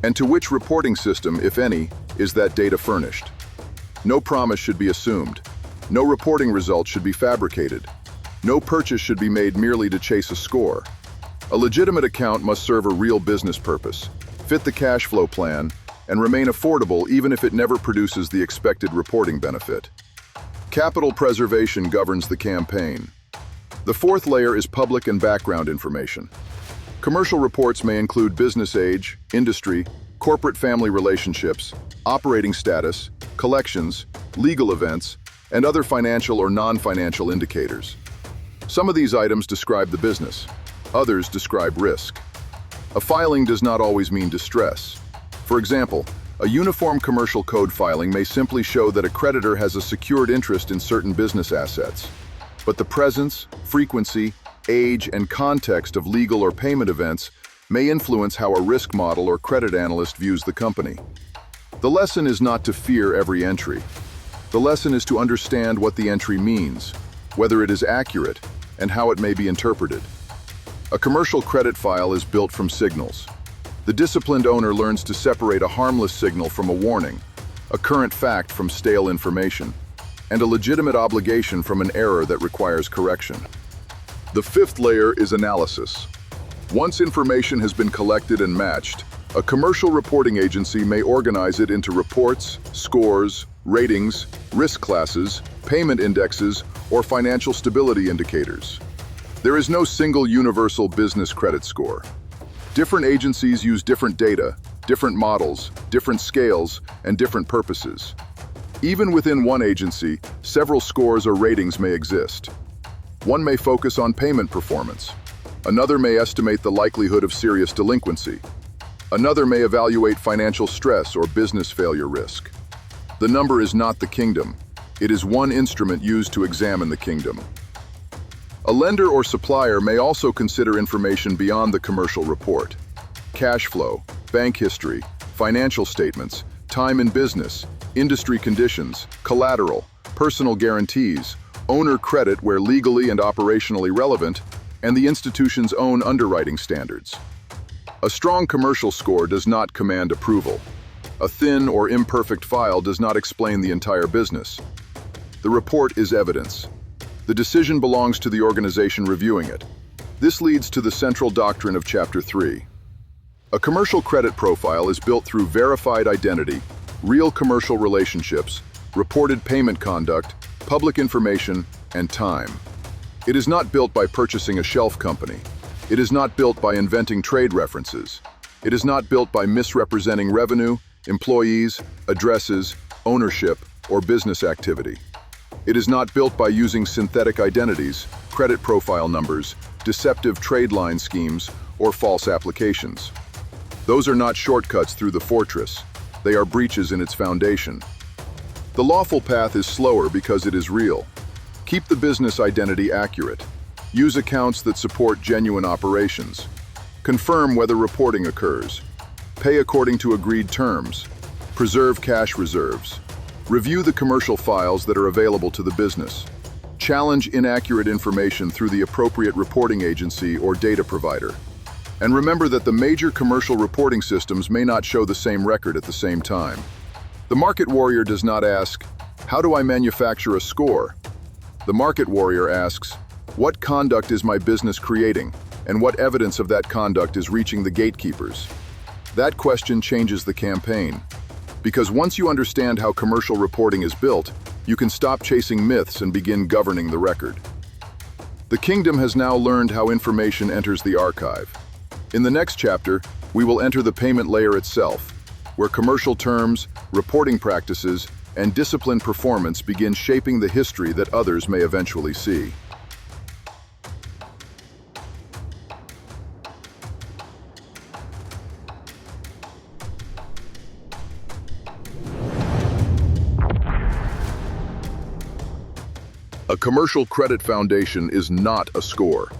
And to which reporting system, if any, is that data furnished? No promise should be assumed. No reporting result should be fabricated. No purchase should be made merely to chase a score. A legitimate account must serve a real business purpose, fit the cash flow plan, and remain affordable even if it never produces the expected reporting benefit. Capital preservation governs the campaign. The fourth layer is public and background information. Commercial reports may include business age, industry, corporate family relationships, operating status, collections, legal events, and other financial or non-financial indicators. Some of these items describe the business. Others describe risk. A filing does not always mean distress. For example, a uniform commercial code filing may simply show that a creditor has a secured interest in certain business assets. But the presence, frequency, age, and context of legal or payment events may influence how a risk model or credit analyst views the company. The lesson is not to fear every entry. The lesson is to understand what the entry means, whether it is accurate, and how it may be interpreted. A commercial credit file is built from signals. The disciplined owner learns to separate a harmless signal from a warning, a current fact from stale information, and a legitimate obligation from an error that requires correction. The fifth layer is analysis. Once information has been collected and matched, a commercial reporting agency may organize it into reports, scores, ratings, risk classes, payment indexes, or financial stability indicators. There is no single universal business credit score. Different agencies use different data, different models, different scales, and different purposes. Even within one agency, several scores or ratings may exist. One may focus on payment performance. Another may estimate the likelihood of serious delinquency. Another may evaluate financial stress or business failure risk. The number is not the kingdom. It is one instrument used to examine the kingdom. A lender or supplier may also consider information beyond the commercial report. Cash flow, bank history, financial statements, time in business, industry conditions, collateral, personal guarantees, owner credit where legally and operationally relevant, and the institution's own underwriting standards. A strong commercial score does not command approval. A thin or imperfect file does not explain the entire business. The report is evidence. The decision belongs to the organization reviewing it. This leads to the central doctrine of Chapter 3. A commercial credit profile is built through verified identity, real commercial relationships, reported payment conduct, public information, and time. It is not built by purchasing a shelf company. It is not built by inventing trade references. It is not built by misrepresenting revenue, employees, addresses, ownership, or business activity. It is not built by using synthetic identities, credit profile numbers, deceptive trade line schemes, or false applications. Those are not shortcuts through the fortress. They are breaches in its foundation. The lawful path is slower because it is real. Keep the business identity accurate. Use accounts that support genuine operations. Confirm whether reporting occurs. Pay according to agreed terms. Preserve cash reserves. Review the commercial files that are available to the business. Challenge inaccurate information through the appropriate reporting agency or data provider. And remember that the major commercial reporting systems may not show the same record at the same time. The market warrior does not ask, "How do I manufacture a score?" The market warrior asks, "What conduct is my business creating, and what evidence of that conduct is reaching the gatekeepers?" That question changes the campaign. Because once you understand how commercial reporting is built, you can stop chasing myths and begin governing the record. The kingdom has now learned how information enters the archive. In the next chapter, we will enter the payment layer itself, where commercial terms, reporting practices, and disciplined performance begin shaping the history that others may eventually see. A commercial credit foundation is not a score.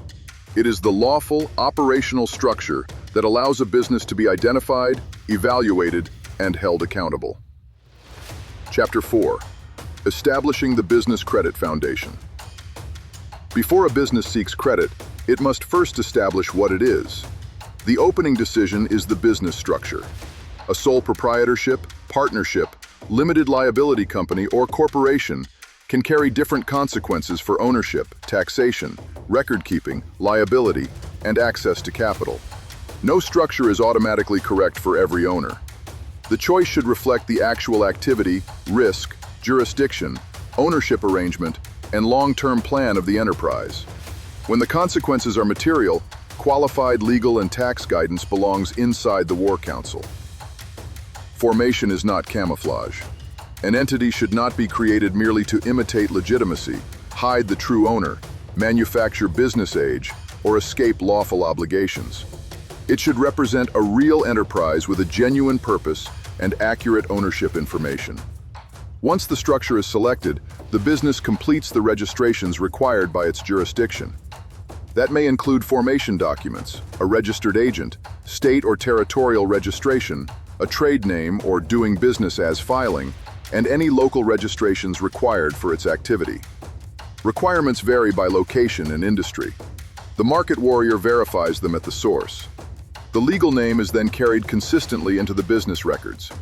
It is the lawful, operational structure that allows a business to be identified, evaluated, and held accountable. Chapter 4. Establishing the Business Credit Foundation. Before a business seeks credit, it must first establish what it is. The opening decision is the business structure. A sole proprietorship, partnership, limited liability company, or corporation can carry different consequences for ownership, taxation, record-keeping, liability, and access to capital. No structure is automatically correct for every owner. The choice should reflect the actual activity, risk, jurisdiction, ownership arrangement, and long-term plan of the enterprise. When the consequences are material, qualified legal and tax guidance belongs inside the War Council. Formation is not camouflage. An entity should not be created merely to imitate legitimacy, hide the true owner, manufacture business age, or escape lawful obligations. It should represent a real enterprise with a genuine purpose and accurate ownership information. Once the structure is selected, the business completes the registrations required by its jurisdiction. That may include formation documents, a registered agent, state or territorial registration, a trade name or doing business as filing, and any local registrations required for its activity. Requirements vary by location and industry. The market warrior verifies them at the source. The legal name is then carried consistently into the business records.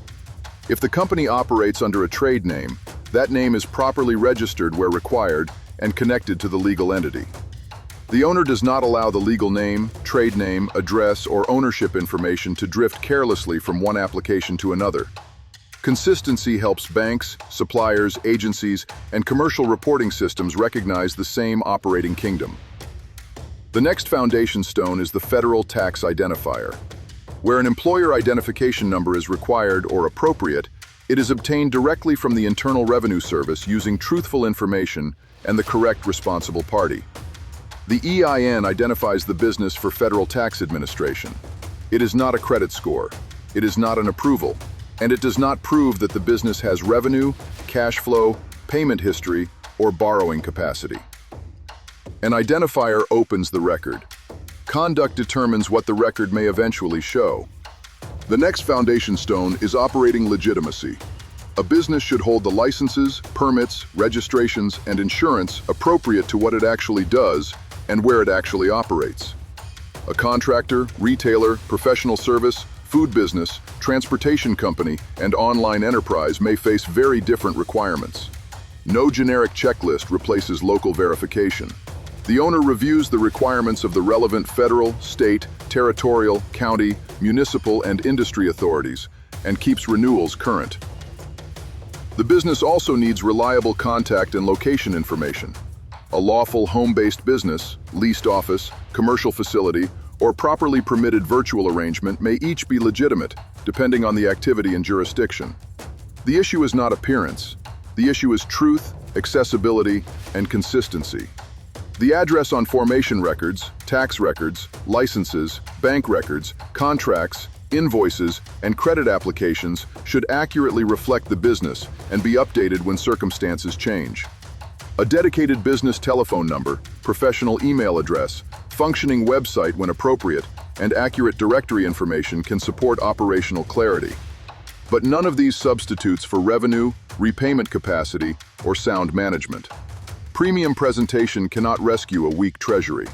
If the company operates under a trade name, that name is properly registered where required and connected to the legal entity. The owner does not allow the legal name, trade name, address, or ownership information to drift carelessly from one application to another. Consistency helps banks, suppliers, agencies, and commercial reporting systems recognize the same operating kingdom. The next foundation stone is the federal tax identifier. Where an employer identification number is required or appropriate, it is obtained directly from the Internal Revenue Service using truthful information and the correct responsible party. The EIN identifies the business for Federal Tax Administration. It is not a credit score, it is not an approval, and it does not prove that the business has revenue, cash flow, payment history, or borrowing capacity. An identifier opens the record. Conduct determines what the record may eventually show. The next foundation stone is operating legitimacy. A business should hold the licenses, permits, registrations, and insurance appropriate to what it actually does and where it actually operates. A contractor, retailer, professional service, food business, transportation company, and online enterprise may face very different requirements. No generic checklist replaces local verification. The owner reviews the requirements of the relevant federal, state, territorial, county, municipal, and industry authorities, and keeps renewals current. The business also needs reliable contact and location information. A lawful home-based business, leased office, commercial facility, or properly permitted virtual arrangement may each be legitimate, depending on the activity and jurisdiction. The issue is not appearance. The issue is truth, accessibility, and consistency. The address on formation records, tax records, licenses, bank records, contracts, invoices, and credit applications should accurately reflect the business and be updated when circumstances change. A dedicated business telephone number, professional email address, functioning website when appropriate, and accurate directory information can support operational clarity. But none of these substitutes for revenue, repayment capacity, or sound management. Premium presentation cannot rescue a weak treasury.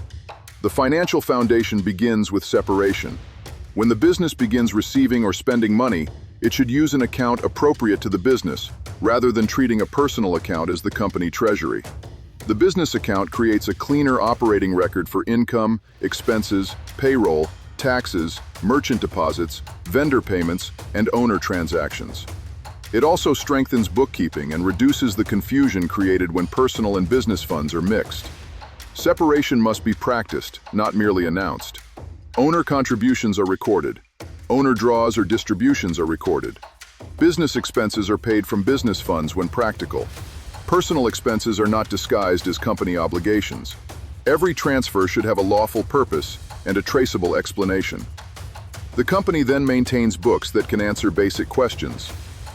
The financial foundation begins with separation. When the business begins receiving or spending money, it should use an account appropriate to the business, rather than treating a personal account as the company treasury. The business account creates a cleaner operating record for income, expenses, payroll, taxes, merchant deposits, vendor payments, and owner transactions. It also strengthens bookkeeping and reduces the confusion created when personal and business funds are mixed. Separation must be practiced, not merely announced. Owner contributions are recorded. Owner draws or distributions are recorded. Business expenses are paid from business funds when practical. Personal expenses are not disguised as company obligations. Every transfer should have a lawful purpose and a traceable explanation. The company then maintains books that can answer basic questions.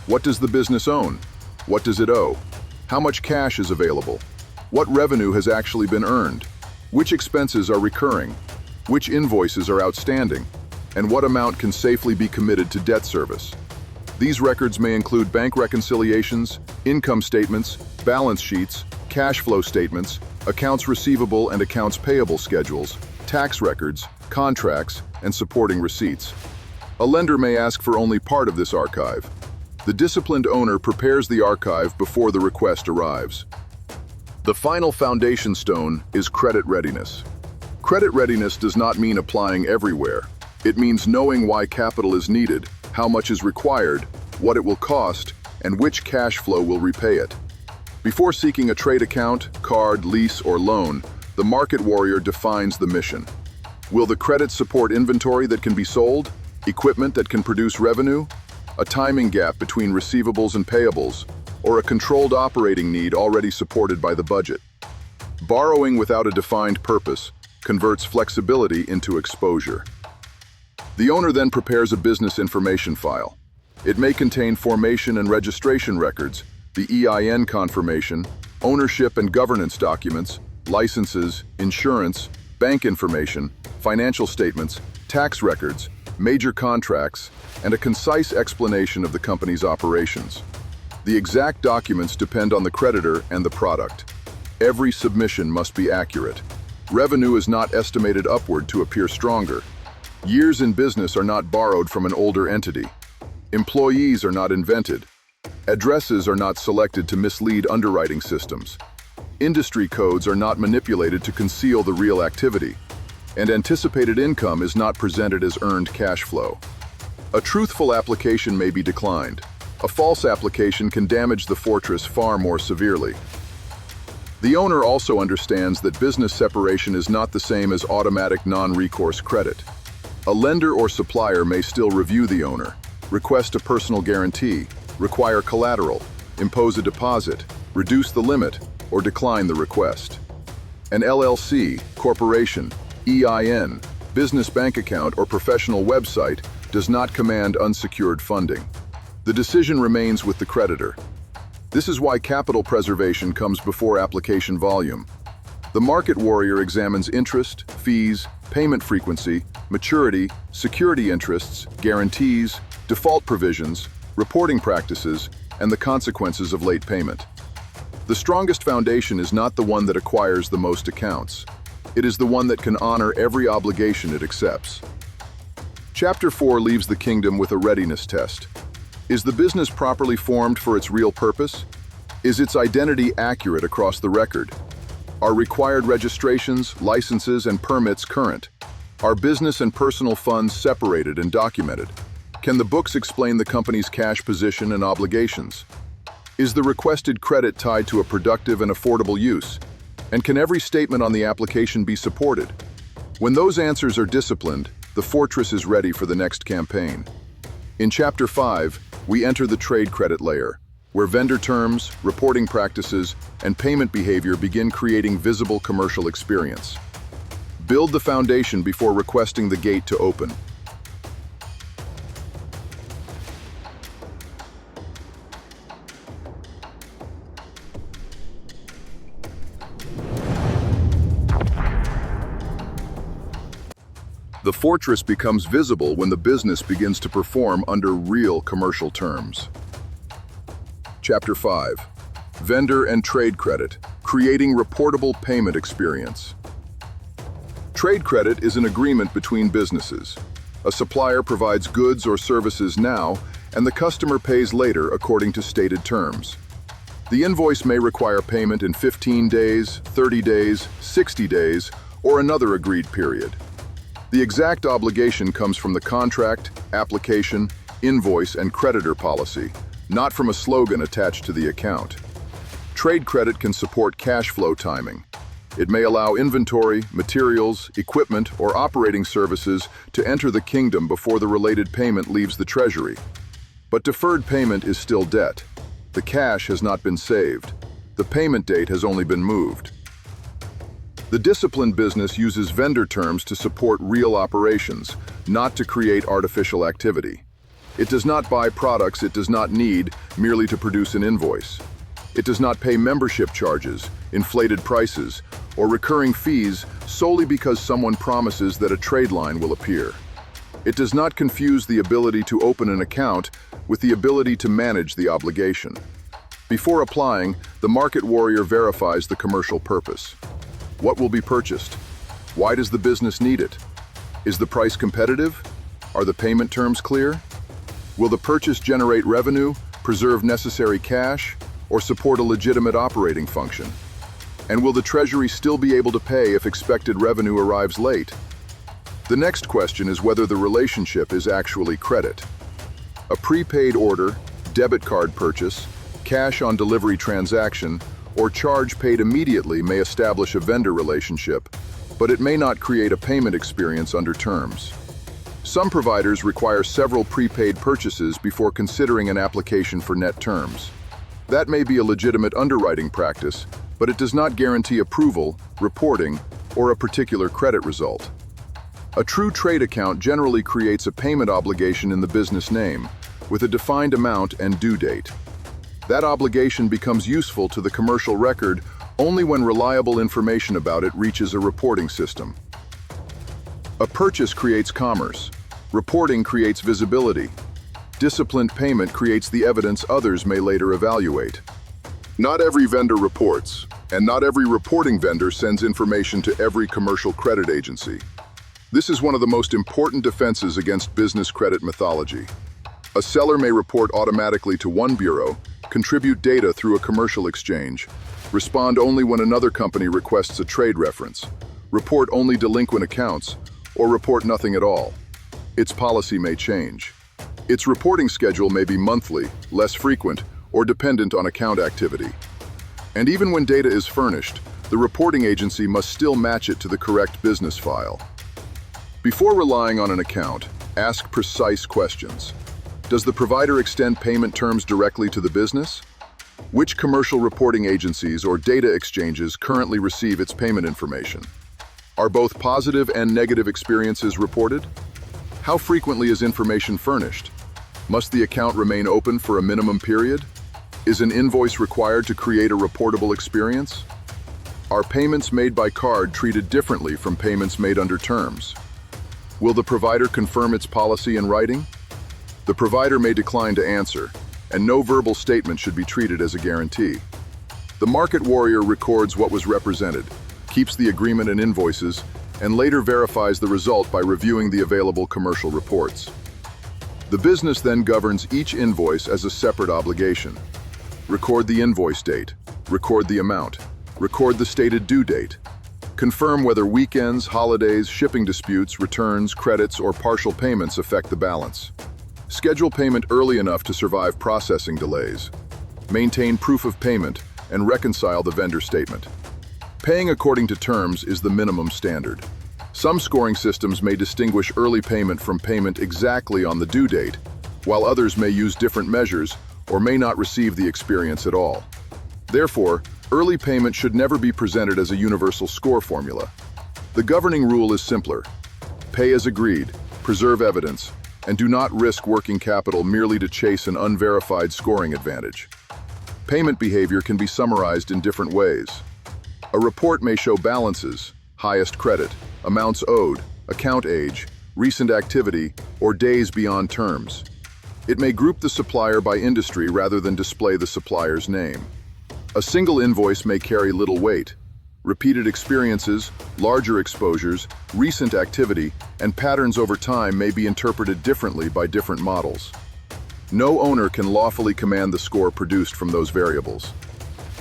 What does the business own? What does it owe? How much cash is available? What revenue has actually been earned? Which expenses are recurring? Which invoices are outstanding? And what amount can safely be committed to debt service? These records may include bank reconciliations, income statements, balance sheets, cash flow statements, accounts receivable and accounts payable schedules, tax records, contracts, and supporting receipts. A lender may ask for only part of this archive. The disciplined owner prepares the archive before the request arrives. The final foundation stone is credit readiness. Credit readiness does not mean applying everywhere. It means knowing why capital is needed, how much is required, what it will cost, and which cash flow will repay it. Before seeking a trade account, card, lease, or loan, the market warrior defines the mission. Will the credit support inventory that can be sold, equipment that can produce revenue, a timing gap between receivables and payables, or a controlled operating need already supported by the budget? Borrowing without a defined purpose converts flexibility into exposure. The owner then prepares a business information file. It may contain formation and registration records, the EIN confirmation, ownership and governance documents, licenses, insurance, bank information, financial statements, tax records, major contracts, and a concise explanation of the company's operations. The exact documents depend on the creditor and the product. Every submission must be accurate. Revenue is not estimated upward to appear stronger. Years in business are not borrowed from an older entity. Employees are not invented. Addresses are not selected to mislead underwriting systems. Industry codes are not manipulated to conceal the real activity. And anticipated income is not presented as earned cash flow. A truthful application may be declined. A false application can damage the fortress far more severely. The owner also understands that business separation is not the same as automatic non-recourse credit. A lender or supplier may still review the owner, request a personal guarantee, require collateral, impose a deposit, reduce the limit, or decline the request. An LLC, corporation, EIN, business bank account, or professional website does not command unsecured funding. The decision remains with the creditor. This is why capital preservation comes before application volume. The market warrior examines interest, fees, payment frequency, maturity, security interests, guarantees, default provisions, reporting practices, and the consequences of late payment. The strongest foundation is not the one that acquires the most accounts. It is the one that can honor every obligation it accepts. Chapter 4 leaves the kingdom with a readiness test. Is the business properly formed for its real purpose? Is its identity accurate across the record? Are required registrations, licenses, and permits current? Are business and personal funds separated and documented? Can the books explain the company's cash position and obligations? Is the requested credit tied to a productive and affordable use? And can every statement on the application be supported? When those answers are disciplined, the fortress is ready for the next campaign. In Chapter 5, we enter the trade credit layer, where vendor terms, reporting practices, and payment behavior begin creating visible commercial experience. Build the foundation before requesting the gate to open. The fortress becomes visible when the business begins to perform under real commercial terms. Chapter 5. Vendor and Trade Credit, Creating Reportable Payment Experience. Trade credit is an agreement between businesses. A supplier provides goods or services now, and the customer pays later according to stated terms. The invoice may require payment in 15 days, 30 days, 60 days, or another agreed period. The exact obligation comes from the contract, application, invoice, and creditor policy, not from a slogan attached to the account. Trade credit can support cash flow timing. It may allow inventory, materials, equipment, or operating services to enter the kingdom before the related payment leaves the treasury. But deferred payment is still debt. The cash has not been saved. The payment date has only been moved. The disciplined business uses vendor terms to support real operations, not to create artificial activity. It does not buy products it does not need merely to produce an invoice. It does not pay membership charges, inflated prices, or recurring fees solely because someone promises that a trade line will appear. It does not confuse the ability to open an account with the ability to manage the obligation. Before applying, the market warrior verifies the commercial purpose. What will be purchased? Why does the business need it? Is the price competitive? Are the payment terms clear? Will the purchase generate revenue, preserve necessary cash, or support a legitimate operating function? And will the Treasury still be able to pay if expected revenue arrives late? The next question is whether the relationship is actually credit. A prepaid order, debit card purchase, cash on delivery transaction, or charge paid immediately may establish a vendor relationship, but it may not create a payment experience under terms. Some providers require several prepaid purchases before considering an application for net terms. That may be a legitimate underwriting practice, but it does not guarantee approval, reporting, or a particular credit result. A true trade account generally creates a payment obligation in the business name, with a defined amount and due date. That obligation becomes useful to the commercial record only when reliable information about it reaches a reporting system. A purchase creates commerce. Reporting creates visibility. Disciplined payment creates the evidence others may later evaluate. Not every vendor reports, and not every reporting vendor sends information to every commercial credit agency. This is one of the most important defenses against business credit mythology. A seller may report automatically to one bureau, contribute data through a commercial exchange, respond only when another company requests a trade reference, report only delinquent accounts, or report nothing at all. Its policy may change. Its reporting schedule may be monthly, less frequent, or dependent on account activity. And even when data is furnished, the reporting agency must still match it to the correct business file. Before relying on an account, ask precise questions. Does the provider extend payment terms directly to the business? Which commercial reporting agencies or data exchanges currently receive its payment information? Are both positive and negative experiences reported? How frequently is information furnished? Must the account remain open for a minimum period? Is an invoice required to create a reportable experience? Are payments made by card treated differently from payments made under terms? Will the provider confirm its policy in writing? The provider may decline to answer, and no verbal statement should be treated as a guarantee. The market warrior records what was represented, keeps the agreement and invoices, and later verifies the result by reviewing the available commercial reports. The business then governs each invoice as a separate obligation. Record the invoice date, record the amount, record the stated due date. Confirm whether weekends, holidays, shipping disputes, returns, credits, or partial payments affect the balance. Schedule payment early enough to survive processing delays. Maintain proof of payment and reconcile the vendor statement. Paying according to terms is the minimum standard. Some scoring systems may distinguish early payment from payment exactly on the due date, while others may use different measures or may not receive the experience at all. Therefore, early payment should never be presented as a universal score formula. The governing rule is simpler. Pay as agreed, preserve evidence, and do not risk working capital merely to chase an unverified scoring advantage. Payment behavior can be summarized in different ways. A report may show balances, highest credit, amounts owed, account age, recent activity, or days beyond terms. It may group the supplier by industry rather than display the supplier's name. A single invoice may carry little weight. Repeated experiences, larger exposures, recent activity, and patterns over time may be interpreted differently by different models. No owner can lawfully command the score produced from those variables.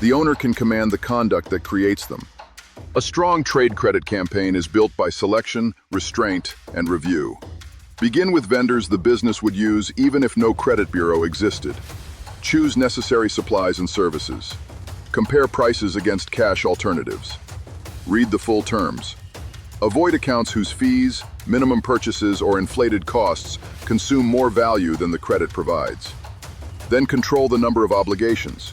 The owner can command the conduct that creates them. A strong trade credit campaign is built by selection, restraint, and review. Begin with vendors the business would use even if no credit bureau existed. Choose necessary supplies and services. Compare prices against cash alternatives. Read the full terms. Avoid accounts whose fees, minimum purchases, or inflated costs consume more value than the credit provides. Then control the number of obligations.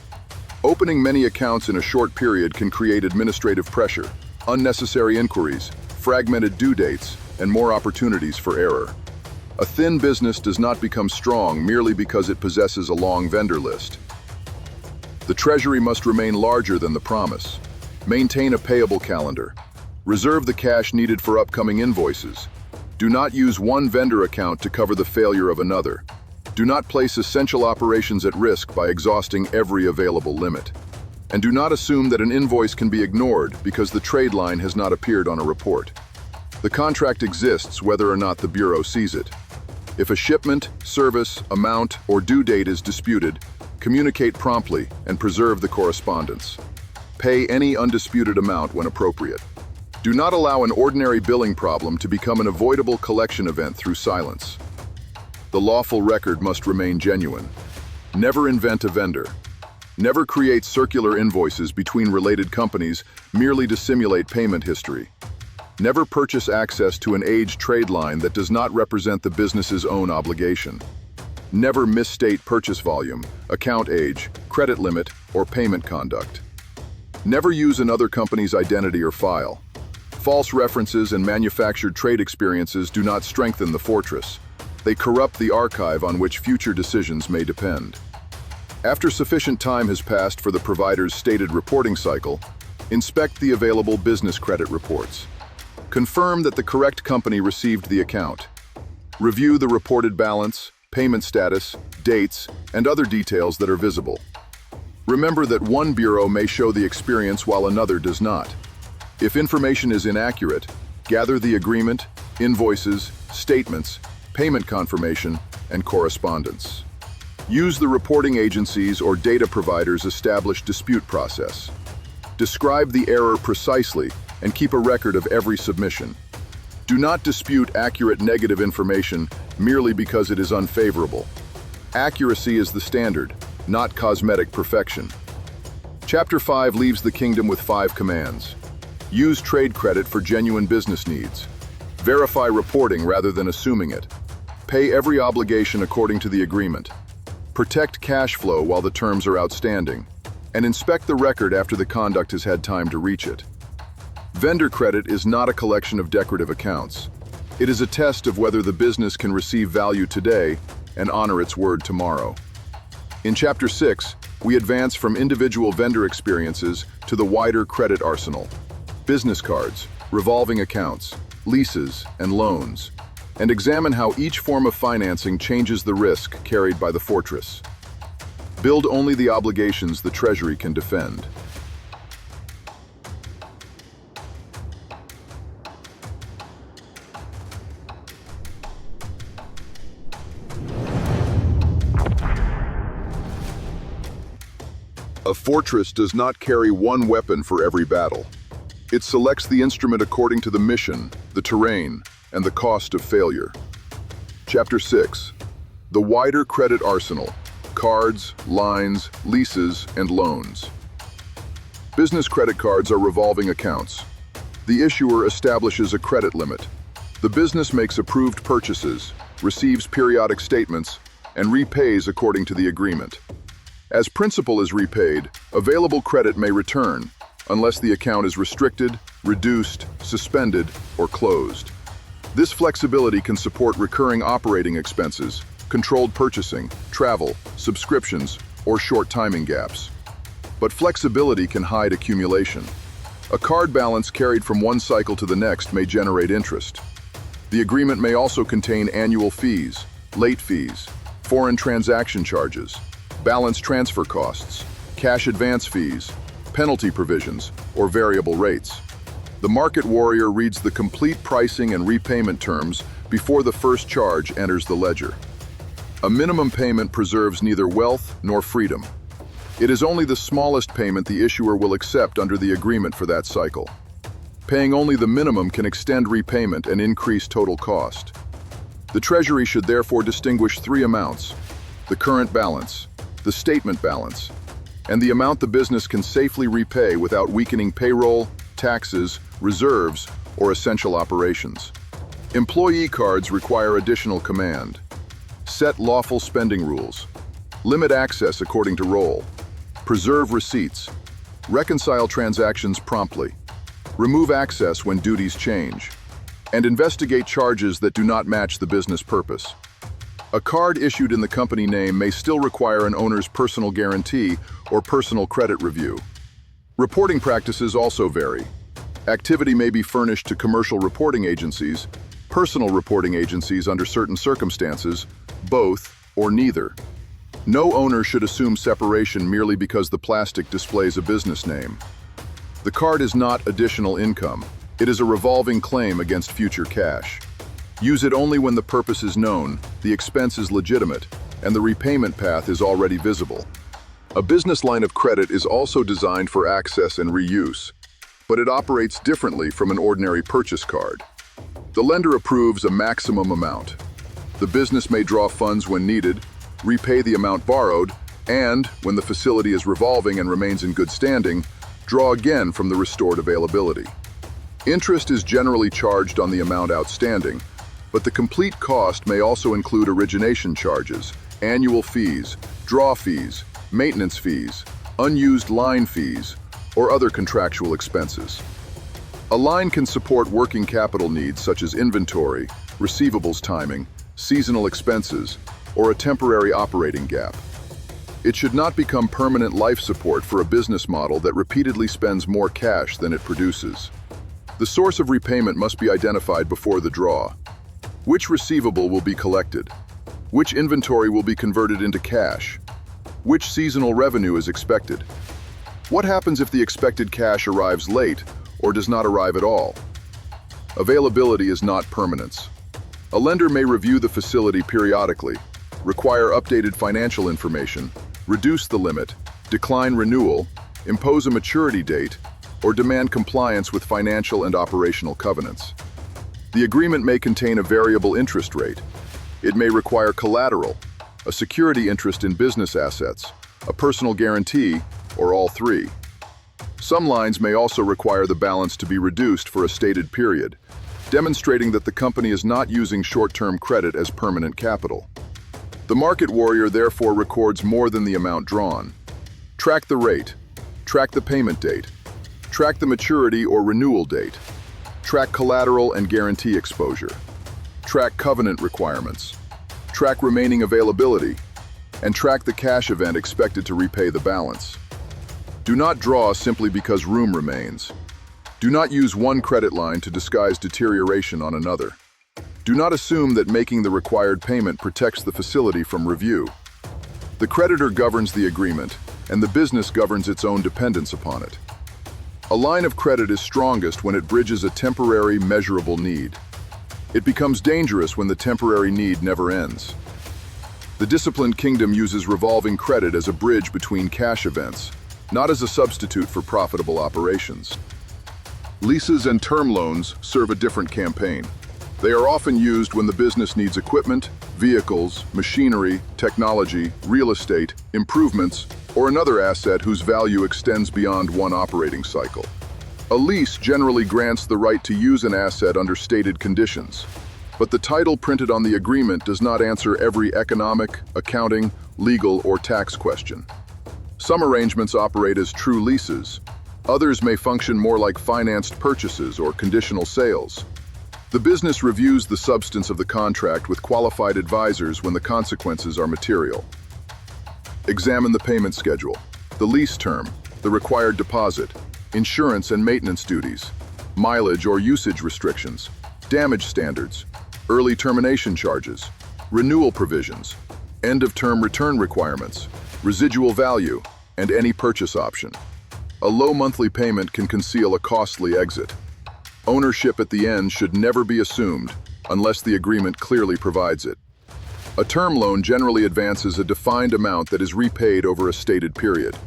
Opening many accounts in a short period can create administrative pressure, unnecessary inquiries, fragmented due dates, and more opportunities for error. A thin business does not become strong merely because it possesses a long vendor list. The treasury must remain larger than the promise. Maintain a payable calendar. Reserve the cash needed for upcoming invoices. Do not use one vendor account to cover the failure of another. Do not place essential operations at risk by exhausting every available limit. And do not assume that an invoice can be ignored because the trade line has not appeared on a report. The contract exists whether or not the bureau sees it. If a shipment, service, amount, or due date is disputed, communicate promptly and preserve the correspondence. Pay any undisputed amount when appropriate. Do not allow an ordinary billing problem to become an avoidable collection event through silence. The lawful record must remain genuine. Never invent a vendor. Never create circular invoices between related companies merely to simulate payment history. Never purchase access to an aged trade line that does not represent the business's own obligation. Never misstate purchase volume, account age, credit limit, or payment conduct. Never use another company's identity or file. False references and manufactured trade experiences do not strengthen the fortress. They corrupt the archive on which future decisions may depend. After sufficient time has passed for the provider's stated reporting cycle, inspect the available business credit reports. Confirm that the correct company received the account. Review the reported balance, payment status, dates, and other details that are visible. Remember that one bureau may show the experience while another does not. If information is inaccurate, gather the agreement, invoices, statements, payment confirmation, and correspondence. Use the reporting agencies or data providers' established dispute process. Describe the error precisely and keep a record of every submission. Do not dispute accurate negative information merely because it is unfavorable. Accuracy is the standard, not cosmetic perfection. Chapter 5 leaves the kingdom with 5 commands. Use trade credit for genuine business needs. Verify reporting rather than assuming it. Pay every obligation according to the agreement. Protect cash flow while the terms are outstanding. And inspect the record after the conduct has had time to reach it. Vendor credit is not a collection of decorative accounts. It is a test of whether the business can receive value today and honor its word tomorrow. In Chapter 6, we advance from individual vendor experiences to the wider credit arsenal. Business cards, revolving accounts, leases, and loans, and examine how each form of financing changes the risk carried by the fortress. Build only the obligations the Treasury can defend. A fortress does not carry one weapon for every battle. It selects the instrument according to the mission, the terrain, and the cost of failure. Chapter 6. The wider credit arsenal: cards, lines, leases, and loans. Business credit cards are revolving accounts. The issuer establishes a credit limit. The business makes approved purchases, receives periodic statements, and repays according to the agreement. As principal is repaid, available credit may return, unless the account is restricted, reduced, suspended, or closed. This flexibility can support recurring operating expenses, controlled purchasing, travel, subscriptions, or short timing gaps. But flexibility can hide accumulation. A card balance carried from one cycle to the next may generate interest. The agreement may also contain annual fees, late fees, foreign transaction charges, balance transfer costs, cash advance fees, penalty provisions, or variable rates. The market warrior reads the complete pricing and repayment terms before the first charge enters the ledger. A minimum payment preserves neither wealth nor freedom. It is only the smallest payment the issuer will accept under the agreement for that cycle. Paying only the minimum can extend repayment and increase total cost. The Treasury should therefore distinguish 3 amounts: the current balance, the statement balance, and the amount the business can safely repay without weakening payroll, taxes, reserves, or essential operations. Employee cards require additional command. Set lawful spending rules. Limit access according to role. Preserve receipts. Reconcile transactions promptly. Remove access when duties change. And investigate charges that do not match the business purpose. A card issued in the company name may still require an owner's personal guarantee or personal credit review. Reporting practices also vary. Activity may be furnished to commercial reporting agencies, personal reporting agencies under certain circumstances, both or neither. No owner should assume separation merely because the plastic displays a business name. The card is not additional income. It is a revolving claim against future cash. Use it only when the purpose is known, the expense is legitimate, and the repayment path is already visible. A business line of credit is also designed for access and reuse, but it operates differently from an ordinary purchase card. The lender approves a maximum amount. The business may draw funds when needed, repay the amount borrowed, and, when the facility is revolving and remains in good standing, draw again from the restored availability. Interest is generally charged on the amount outstanding, but the complete cost may also include origination charges, annual fees, draw fees, maintenance fees, unused line fees, or other contractual expenses. A line can support working capital needs such as inventory, receivables timing, seasonal expenses, or a temporary operating gap. It should not become permanent life support for a business model that repeatedly spends more cash than it produces. The source of repayment must be identified before the draw. Which receivable will be collected? Which inventory will be converted into cash? Which seasonal revenue is expected? What happens if the expected cash arrives late or does not arrive at all? Availability is not permanence. A lender may review the facility periodically, require updated financial information, reduce the limit, decline renewal, impose a maturity date, or demand compliance with financial and operational covenants. The agreement may contain a variable interest rate. It may require collateral, a security interest in business assets, a personal guarantee, or all three. Some lines may also require the balance to be reduced for a stated period, demonstrating that the company is not using short-term credit as permanent capital. The market warrior therefore records more than the amount drawn. Track the rate, track the payment date, track the maturity or renewal date, track collateral and guarantee exposure, track covenant requirements, track remaining availability, and track the cash event expected to repay the balance. Do not draw simply because room remains. Do not use one credit line to disguise deterioration on another. Do not assume that making the required payment protects the facility from review. The creditor governs the agreement, and the business governs its own dependence upon it. A line of credit is strongest when it bridges a temporary, measurable need. It becomes dangerous when the temporary need never ends. The disciplined kingdom uses revolving credit as a bridge between cash events, not as a substitute for profitable operations. Leases and term loans serve a different campaign. They are often used when the business needs equipment, vehicles, machinery, technology, real estate, improvements, or another asset whose value extends beyond one operating cycle. A lease generally grants the right to use an asset under stated conditions, but the title printed on the agreement does not answer every economic, accounting, legal, or tax question. Some arrangements operate as true leases. Others may function more like financed purchases or conditional sales. The business reviews the substance of the contract with qualified advisors when the consequences are material. Examine the payment schedule, the lease term, the required deposit, insurance and maintenance duties, mileage or usage restrictions, damage standards, early termination charges, renewal provisions, end-of-term return requirements, residual value, and any purchase option. A low monthly payment can conceal a costly exit. Ownership at the end should never be assumed unless the agreement clearly provides it. A term loan generally advances a defined amount that is repaid over a stated period.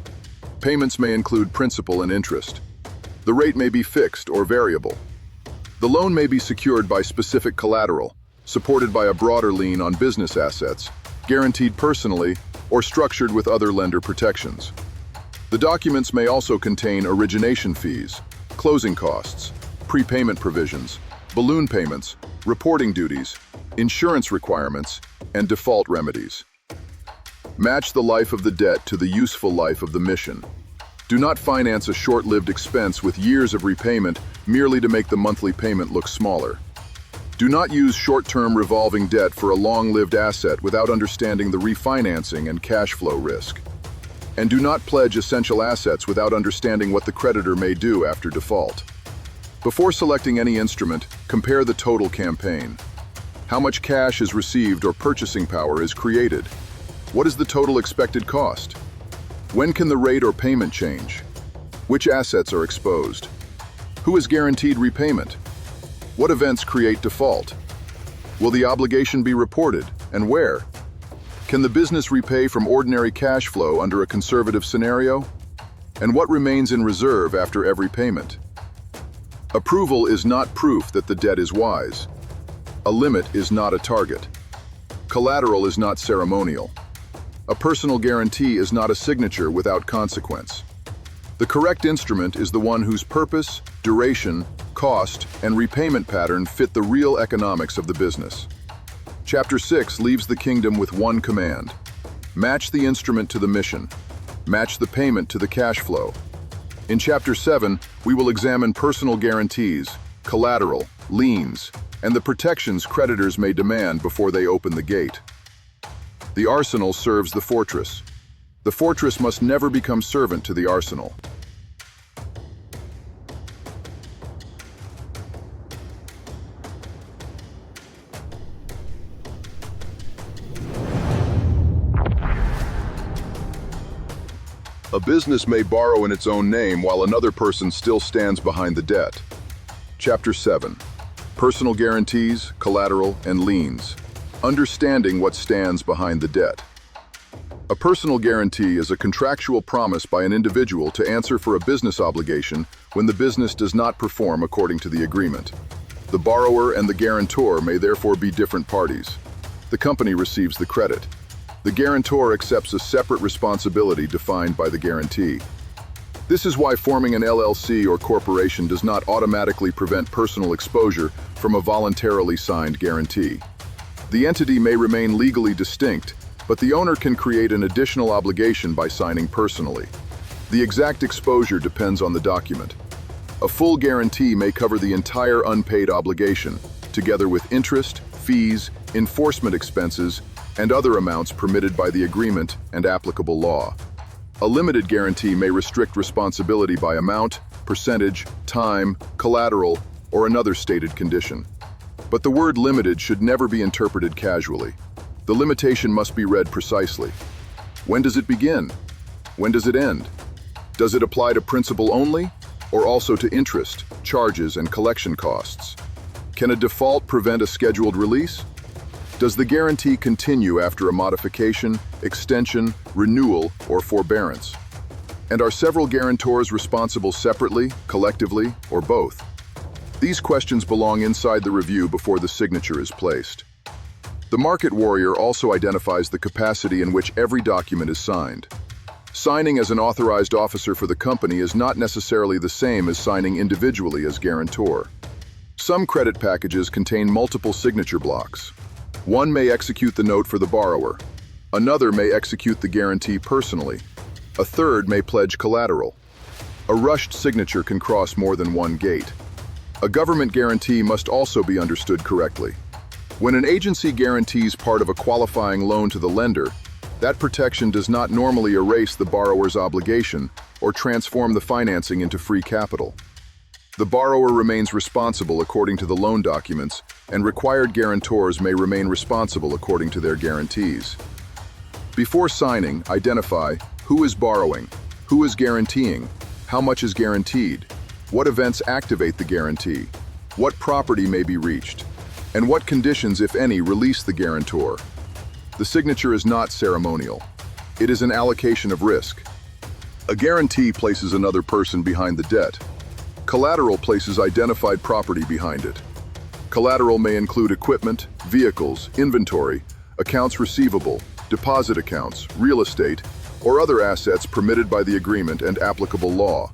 Payments may include principal and interest. The rate may be fixed or variable. The loan may be secured by specific collateral, supported by a broader lien on business assets, guaranteed personally, or structured with other lender protections. The documents may also contain origination fees, closing costs, prepayment provisions, balloon payments, reporting duties, insurance requirements, and default remedies. Match the life of the debt to the useful life of the mission. Do not finance a short-lived expense with years of repayment merely to make the monthly payment look smaller. Do not use short-term revolving debt for a long-lived asset without understanding the refinancing and cash flow risk. And do not pledge essential assets without understanding what the creditor may do after default. Before selecting any instrument, compare the total campaign. How much cash is received or purchasing power is created? What is the total expected cost? When can the rate or payment change? Which assets are exposed? Who is guaranteed repayment? What events create default? Will the obligation be reported, and where? Can the business repay from ordinary cash flow under a conservative scenario? And what remains in reserve after every payment? Approval is not proof that the debt is wise. A limit is not a target. Collateral is not ceremonial. A personal guarantee is not a signature without consequence. The correct instrument is the one whose purpose, duration, cost, and repayment pattern fit the real economics of the business. Chapter 6 leaves the kingdom with one command. Match the instrument to the mission. Match the payment to the cash flow. In Chapter 7, we will examine personal guarantees, collateral, liens, and the protections creditors may demand before they open the gate. The arsenal serves the fortress. The fortress must never become servant to the arsenal. A business may borrow in its own name while another person still stands behind the debt. Chapter 7. personal guarantees, collateral, and liens. Understanding what stands behind the debt. A personal guarantee is a contractual promise by an individual to answer for a business obligation when the business does not perform according to the agreement. The borrower and the guarantor may therefore be different parties. The company receives the credit. The guarantor accepts a separate responsibility defined by the guarantee. This is why forming an LLC or corporation does not automatically prevent personal exposure from a voluntarily signed guarantee. The entity may remain legally distinct, but the owner can create an additional obligation by signing personally. The exact exposure depends on the document. A full guarantee may cover the entire unpaid obligation, together with interest, fees, enforcement expenses, and other amounts permitted by the agreement and applicable law. A limited guarantee may restrict responsibility by amount, percentage, time, collateral, or another stated condition. But the word limited should never be interpreted casually. The limitation must be read precisely. When does it begin? When does it end? Does it apply to principal only, or also to interest, charges, and collection costs? Can a default prevent a scheduled release? Does the guarantee continue after a modification, extension, renewal, or forbearance? And are several guarantors responsible separately, collectively, or both? These questions belong inside the review before the signature is placed. The market warrior also identifies the capacity in which every document is signed. Signing as an authorized officer for the company is not necessarily the same as signing individually as guarantor. Some credit packages contain multiple signature blocks. One may execute the note for the borrower. Another may execute the guarantee personally. A third may pledge collateral. A rushed signature can cross more than one gate. A government guarantee must also be understood correctly. When an agency guarantees part of a qualifying loan to the lender, that protection does not normally erase the borrower's obligation or transform the financing into free capital. The borrower remains responsible according to the loan documents, and required guarantors may remain responsible according to their guarantees. Before signing, identify who is borrowing, who is guaranteeing, how much is guaranteed, what events activate the guarantee, what property may be reached, and what conditions, if any, release the guarantor. The signature is not ceremonial. It is an allocation of risk. A guarantee places another person behind the debt. Collateral places identified property behind it. Collateral may include equipment, vehicles, inventory, accounts receivable, deposit accounts, real estate, or other assets permitted by the agreement and applicable law.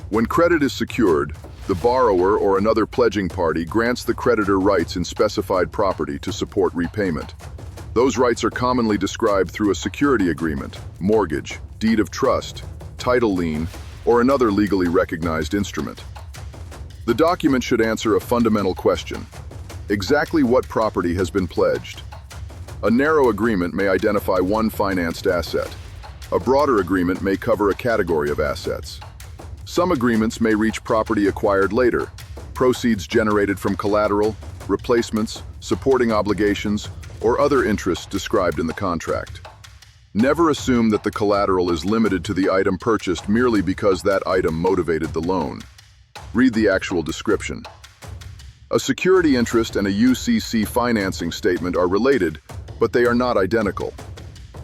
When credit is secured, the borrower or another pledging party grants the creditor rights in specified property to support repayment. Those rights are commonly described through a security agreement, mortgage, deed of trust, title lien, or another legally recognized instrument. The document should answer a fundamental question: exactly what property has been pledged? A narrow agreement may identify one financed asset. A broader agreement may cover a category of assets. Some agreements may reach property acquired later, proceeds generated from collateral, replacements, supporting obligations, or other interests described in the contract. Never assume that the collateral is limited to the item purchased merely because that item motivated the loan. Read the actual description. A security interest and a UCC financing statement are related, but they are not identical.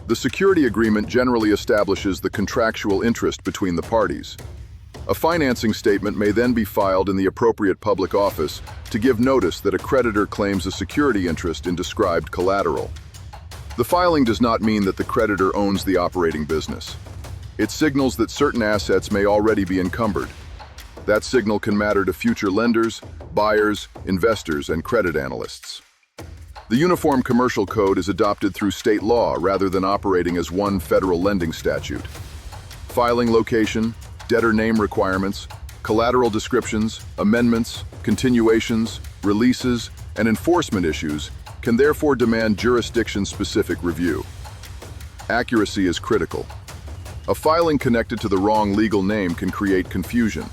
The security agreement generally establishes the contractual interest between the parties. A financing statement may then be filed in the appropriate public office to give notice that a creditor claims a security interest in described collateral. The filing does not mean that the creditor owns the operating business. It signals that certain assets may already be encumbered. That signal can matter to future lenders, buyers, investors, and credit analysts. The Uniform Commercial Code is adopted through state law rather than operating as one federal lending statute. Filing location, debtor name requirements, collateral descriptions, amendments, continuations, releases, and enforcement issues can therefore demand jurisdiction-specific review. Accuracy is critical. A filing connected to the wrong legal name can create confusion.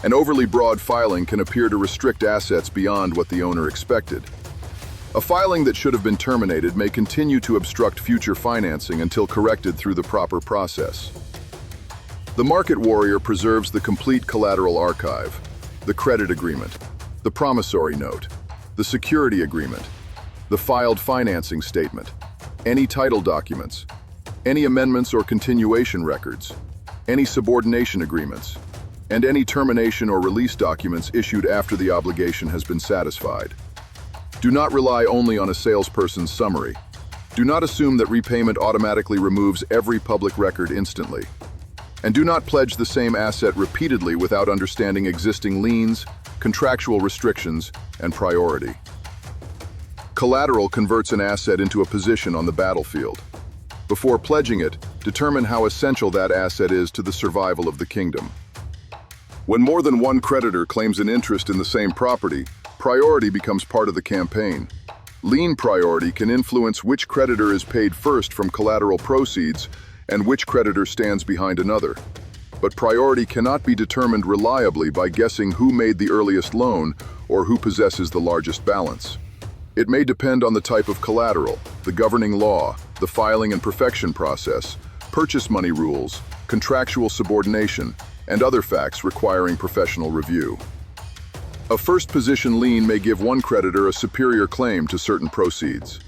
An overly broad filing can appear to restrict assets beyond what the owner expected. A filing that should have been terminated may continue to obstruct future financing until corrected through the proper process. The market warrior preserves the complete collateral archive, the credit agreement, the promissory note, the security agreement, the filed financing statement, any title documents, any amendments or continuation records, any subordination agreements, and any termination or release documents issued after the obligation has been satisfied. Do not rely only on a salesperson's summary. Do not assume that repayment automatically removes every public record instantly. And do not pledge the same asset repeatedly without understanding existing liens, contractual restrictions, and priority. Collateral converts an asset into a position on the battlefield. Before pledging it, determine how essential that asset is to the survival of the kingdom. When more than one creditor claims an interest in the same property, priority becomes part of the campaign. Lien priority can influence which creditor is paid first from collateral proceeds and which creditor stands behind another. But priority cannot be determined reliably by guessing who made the earliest loan or who possesses the largest balance. It may depend on the type of collateral, the governing law, the filing and perfection process, purchase money rules, contractual subordination, and other facts requiring professional review. A first-position lien may give one creditor a superior claim to certain proceeds.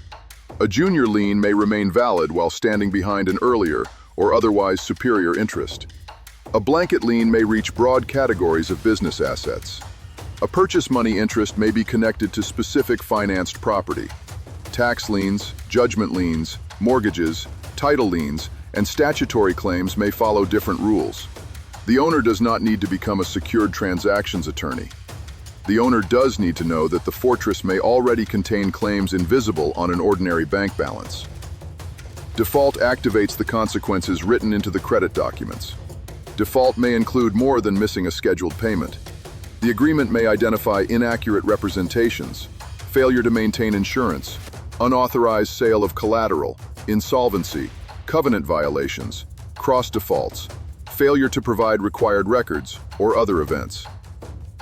A junior lien may remain valid while standing behind an earlier or otherwise superior interest. A blanket lien may reach broad categories of business assets. A purchase money interest may be connected to specific financed property. Tax liens, judgment liens, mortgages, title liens, and statutory claims may follow different rules. The owner does not need to become a secured transactions attorney. The owner does need to know that the fortress may already contain claims invisible on an ordinary bank balance. Default activates the consequences written into the credit documents. Default may include more than missing a scheduled payment. The agreement may identify inaccurate representations, failure to maintain insurance, unauthorized sale of collateral, insolvency, covenant violations, cross defaults, failure to provide required records, or other events.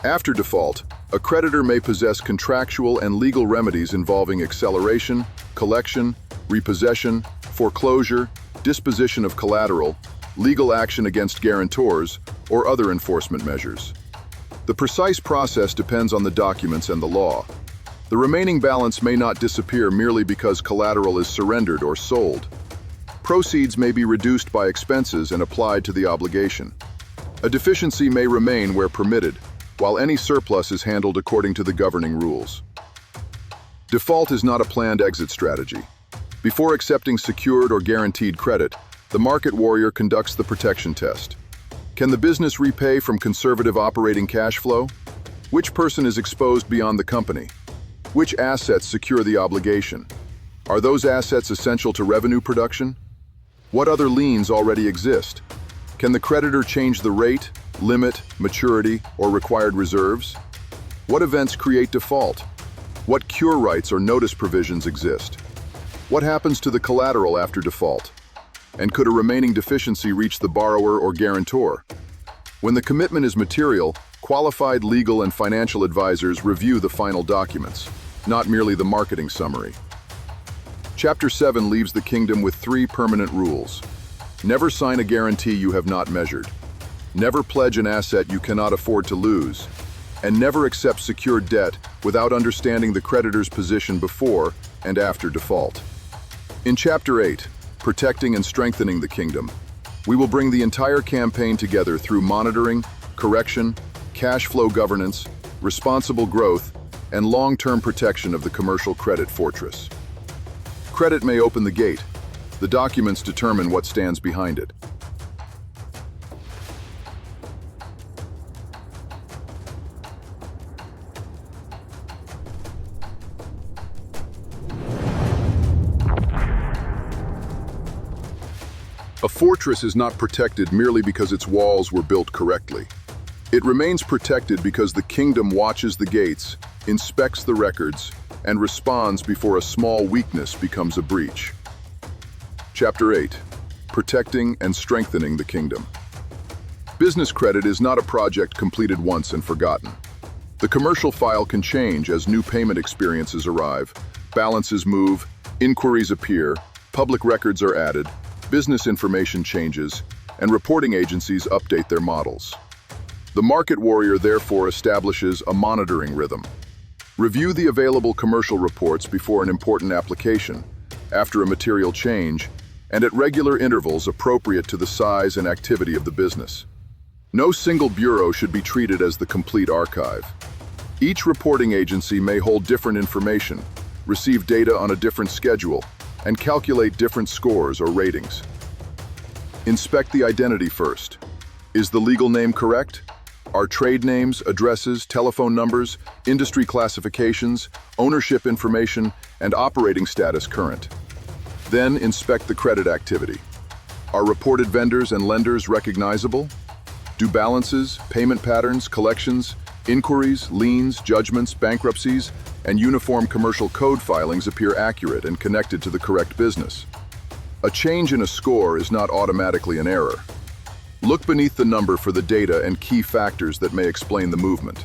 After default, a creditor may possess contractual and legal remedies involving acceleration, collection, repossession, foreclosure, disposition of collateral, legal action against guarantors, or other enforcement measures. The precise process depends on the documents and the law. The remaining balance may not disappear merely because collateral is surrendered or sold. Proceeds may be reduced by expenses and applied to the obligation. A deficiency may remain where permitted, while any surplus is handled according to the governing rules. Default is not a planned exit strategy. Before accepting secured or guaranteed credit, the market warrior conducts the protection test. Can the business repay from conservative operating cash flow? Which person is exposed beyond the company? Which assets secure the obligation? Are those assets essential to revenue production? What other liens already exist? Can the creditor change the rate, limit, maturity, or required reserves? What events create default? What cure rights or notice provisions exist? What happens to the collateral after default? And could a remaining deficiency reach the borrower or guarantor? When the commitment is material, qualified legal and financial advisors review the final documents, not merely the marketing summary. Chapter 7 leaves the kingdom with 3 permanent rules. Never sign a guarantee you have not measured. Never pledge an asset you cannot afford to lose. And never accept secured debt without understanding the creditor's position before and after default. In Chapter 8, Protecting and Strengthening the Kingdom, we will bring the entire campaign together through monitoring, correction, cash flow governance, responsible growth, and long-term protection of the commercial credit fortress. Credit may open the gate. The documents determine what stands behind it. A fortress is not protected merely because its walls were built correctly. It remains protected because the kingdom watches the gates, inspects the records, and responds before a small weakness becomes a breach. Chapter 8. Protecting and Strengthening the Kingdom. Business credit is not a project completed once and forgotten. The commercial file can change as new payment experiences arrive, balances move, inquiries appear, public records are added, business information changes, and reporting agencies update their models. The market warrior therefore establishes a monitoring rhythm. Review the available commercial reports before an important application, after a material change, and at regular intervals appropriate to the size and activity of the business. No single bureau should be treated as the complete archive. Each reporting agency may hold different information, receive data on a different schedule, and calculate different scores or ratings. Inspect the identity first. Is the legal name correct? Are trade names, addresses, telephone numbers, industry classifications, ownership information, and operating status current? Then inspect the credit activity. Are reported vendors and lenders recognizable? Do balances, payment patterns, collections, inquiries, liens, judgments, bankruptcies, and uniform commercial code filings appear accurate and connected to the correct business? A change in a score is not automatically an error. Look beneath the number for the data and key factors that may explain the movement.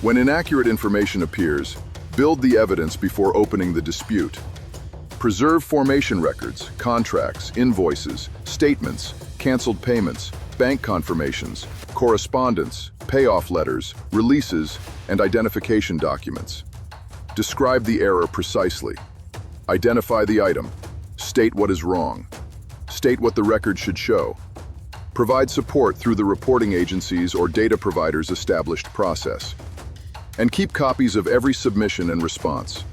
When inaccurate information appears, build the evidence before opening the dispute. Preserve formation records, contracts, invoices, statements, canceled payments, bank confirmations, correspondence, payoff letters, releases, and identification documents. Describe the error precisely. Identify the item. State what is wrong. State what the record should show. Provide support through the reporting agencies or data providers' established process. And keep copies of every submission and response.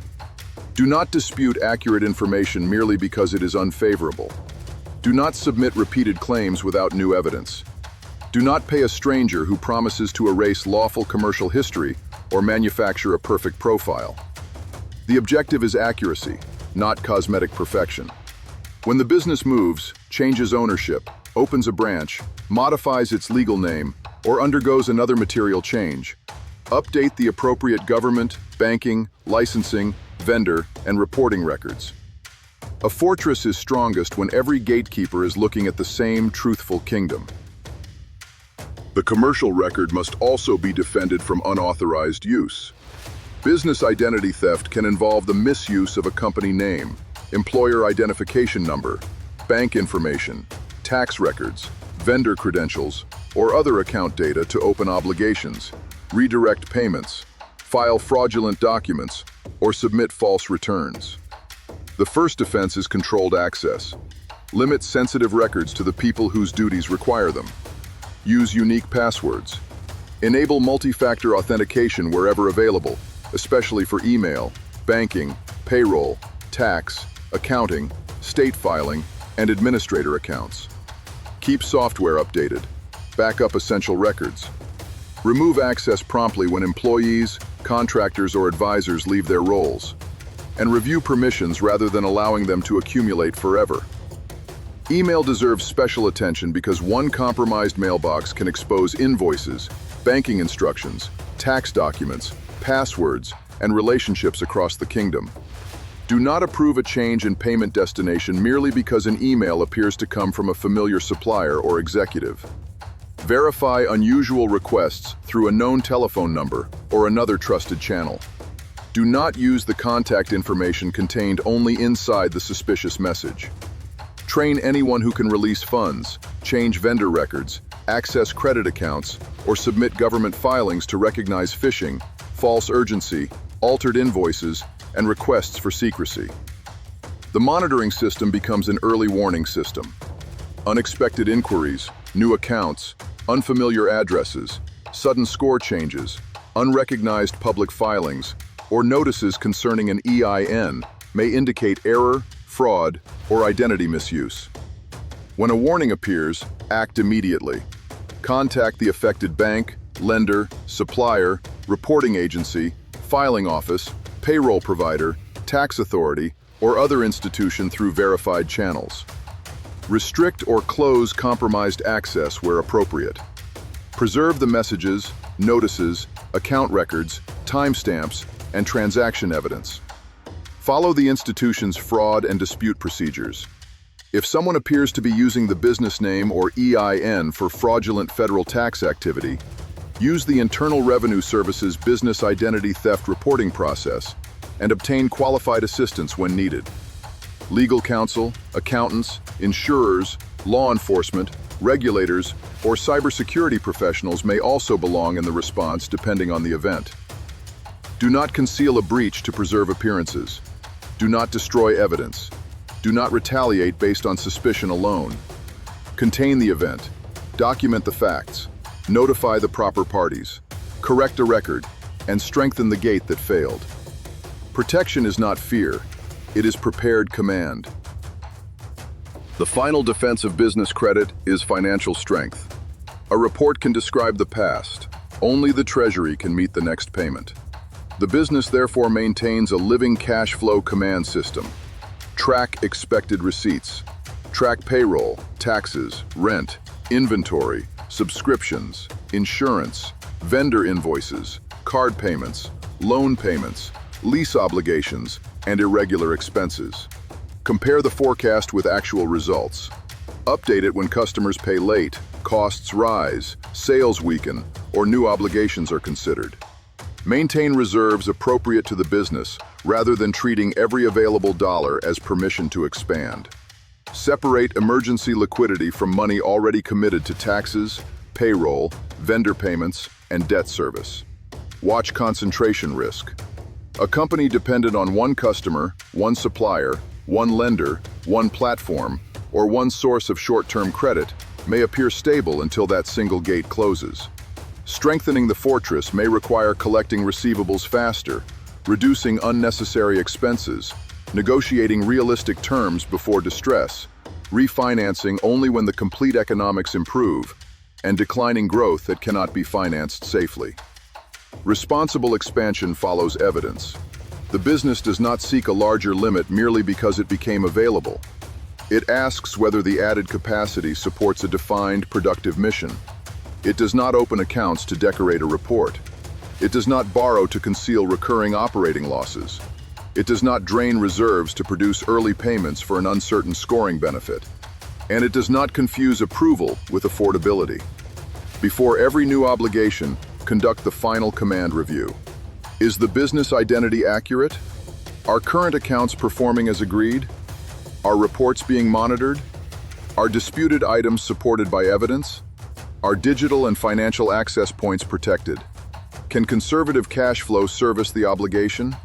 Do not dispute accurate information merely because it is unfavorable. Do not submit repeated claims without new evidence. Do not pay a stranger who promises to erase lawful commercial history or manufacture a perfect profile. The objective is accuracy, not cosmetic perfection. When the business moves, changes ownership, opens a branch, modifies its legal name, or undergoes another material change, update the appropriate government, banking, licensing, vendor, and reporting records. A fortress is strongest when every gatekeeper is looking at the same truthful kingdom. The commercial record must also be defended from unauthorized use. Business identity theft can involve the misuse of a company name, employer identification number, bank information, tax records, vendor credentials, or other account data to open obligations, redirect payments, file fraudulent documents, or submit false returns. The first offense is controlled access. Limit sensitive records to the people whose duties require them. Use unique passwords. Enable multi-factor authentication wherever available, especially for email, banking, payroll, tax, accounting, state filing, and administrator accounts. Keep software updated. Back up essential records. Remove access promptly when employees, contractors, or advisors leave their roles. And review permissions rather than allowing them to accumulate forever. Email deserves special attention because one compromised mailbox can expose invoices, banking instructions, tax documents, passwords, and relationships across the kingdom. Do not approve a change in payment destination merely because an email appears to come from a familiar supplier or executive. Verify unusual requests through a known telephone number or another trusted channel. Do not use the contact information contained only inside the suspicious message. Train anyone who can release funds, change vendor records, access credit accounts, or submit government filings to recognize phishing, false urgency, altered invoices, and requests for secrecy. The monitoring system becomes an early warning system. Unexpected inquiries, new accounts, unfamiliar addresses, sudden score changes, unrecognized public filings, or notices concerning an EIN may indicate error, fraud, or identity misuse. When a warning appears, act immediately. Contact the affected bank, lender, supplier, reporting agency, filing office, payroll provider, tax authority, or other institution through verified channels. Restrict or close compromised access where appropriate. Preserve the messages, notices, account records, timestamps, and transaction evidence. Follow the institution's fraud and dispute procedures. If someone appears to be using the business name or EIN for fraudulent federal tax activity, use the Internal Revenue Service's business identity theft reporting process and obtain qualified assistance when needed. Legal counsel, accountants, insurers, law enforcement, Regulators or cybersecurity professionals may also belong in the response depending on the event. Do not conceal a breach to preserve appearances. Do not destroy evidence. Do not retaliate based on suspicion alone. Contain the event. Document the facts. Notify the proper parties. Correct a record, and strengthen the gate that failed. Protection is not fear. It is prepared command. The final defense of business credit is financial strength. A report can describe the past. Only the Treasury can meet the next payment. The business therefore maintains a living cash flow command system. Track expected receipts. Track payroll, taxes, rent, inventory, subscriptions, insurance, vendor invoices, card payments, loan payments, lease obligations, and irregular expenses. Compare the forecast with actual results. Update it when customers pay late, costs rise, sales weaken, or new obligations are considered. Maintain reserves appropriate to the business rather than treating every available dollar as permission to expand. Separate emergency liquidity from money already committed to taxes, payroll, vendor payments, and debt service. Watch concentration risk. A company dependent on one customer, one supplier, one lender, one platform, or one source of short-term credit may appear stable until that single gate closes. Strengthening the fortress may require collecting receivables faster, reducing unnecessary expenses, negotiating realistic terms before distress, refinancing only when the complete economics improve, and declining growth that cannot be financed safely. Responsible expansion follows evidence. The business does not seek a larger limit merely because it became available. It asks whether the added capacity supports a defined, productive mission. It does not open accounts to decorate a report. It does not borrow to conceal recurring operating losses. It does not drain reserves to produce early payments for an uncertain scoring benefit. And it does not confuse approval with affordability. Before every new obligation, conduct the final command review. Is the business identity accurate? Are current accounts performing as agreed? Are reports being monitored? Are disputed items supported by evidence? Are digital and financial access points protected? Can conservative cash flow service the obligation?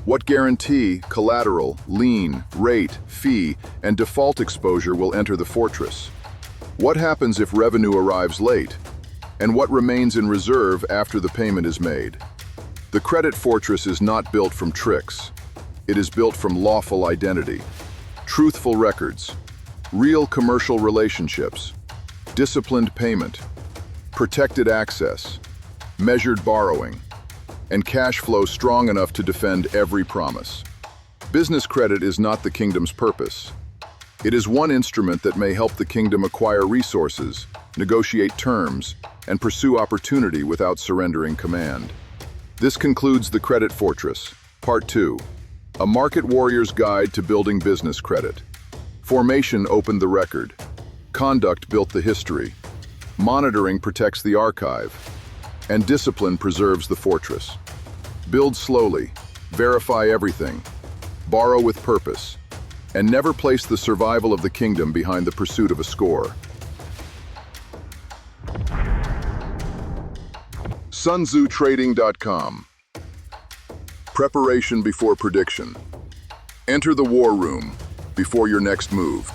What guarantee, collateral, lien, rate, fee, and default exposure will enter the fortress? What happens if revenue arrives late? And what remains in reserve after the payment is made? The credit fortress is not built from tricks. It is built from lawful identity, truthful records, real commercial relationships, disciplined payment, protected access, measured borrowing, and cash flow strong enough to defend every promise. Business credit is not the kingdom's purpose. It is one instrument that may help the kingdom acquire resources, negotiate terms, and pursue opportunity without surrendering command. This concludes the Credit Fortress, Part 2, a market warrior's guide to building business credit. Formation opened the record. Conduct built the history. Monitoring protects the archive. And discipline preserves the fortress. Build slowly, verify everything, borrow with purpose, and never place the survival of the kingdom behind the pursuit of a score. SunTzuTrading.com. Preparation before prediction. Enter the war room before your next move.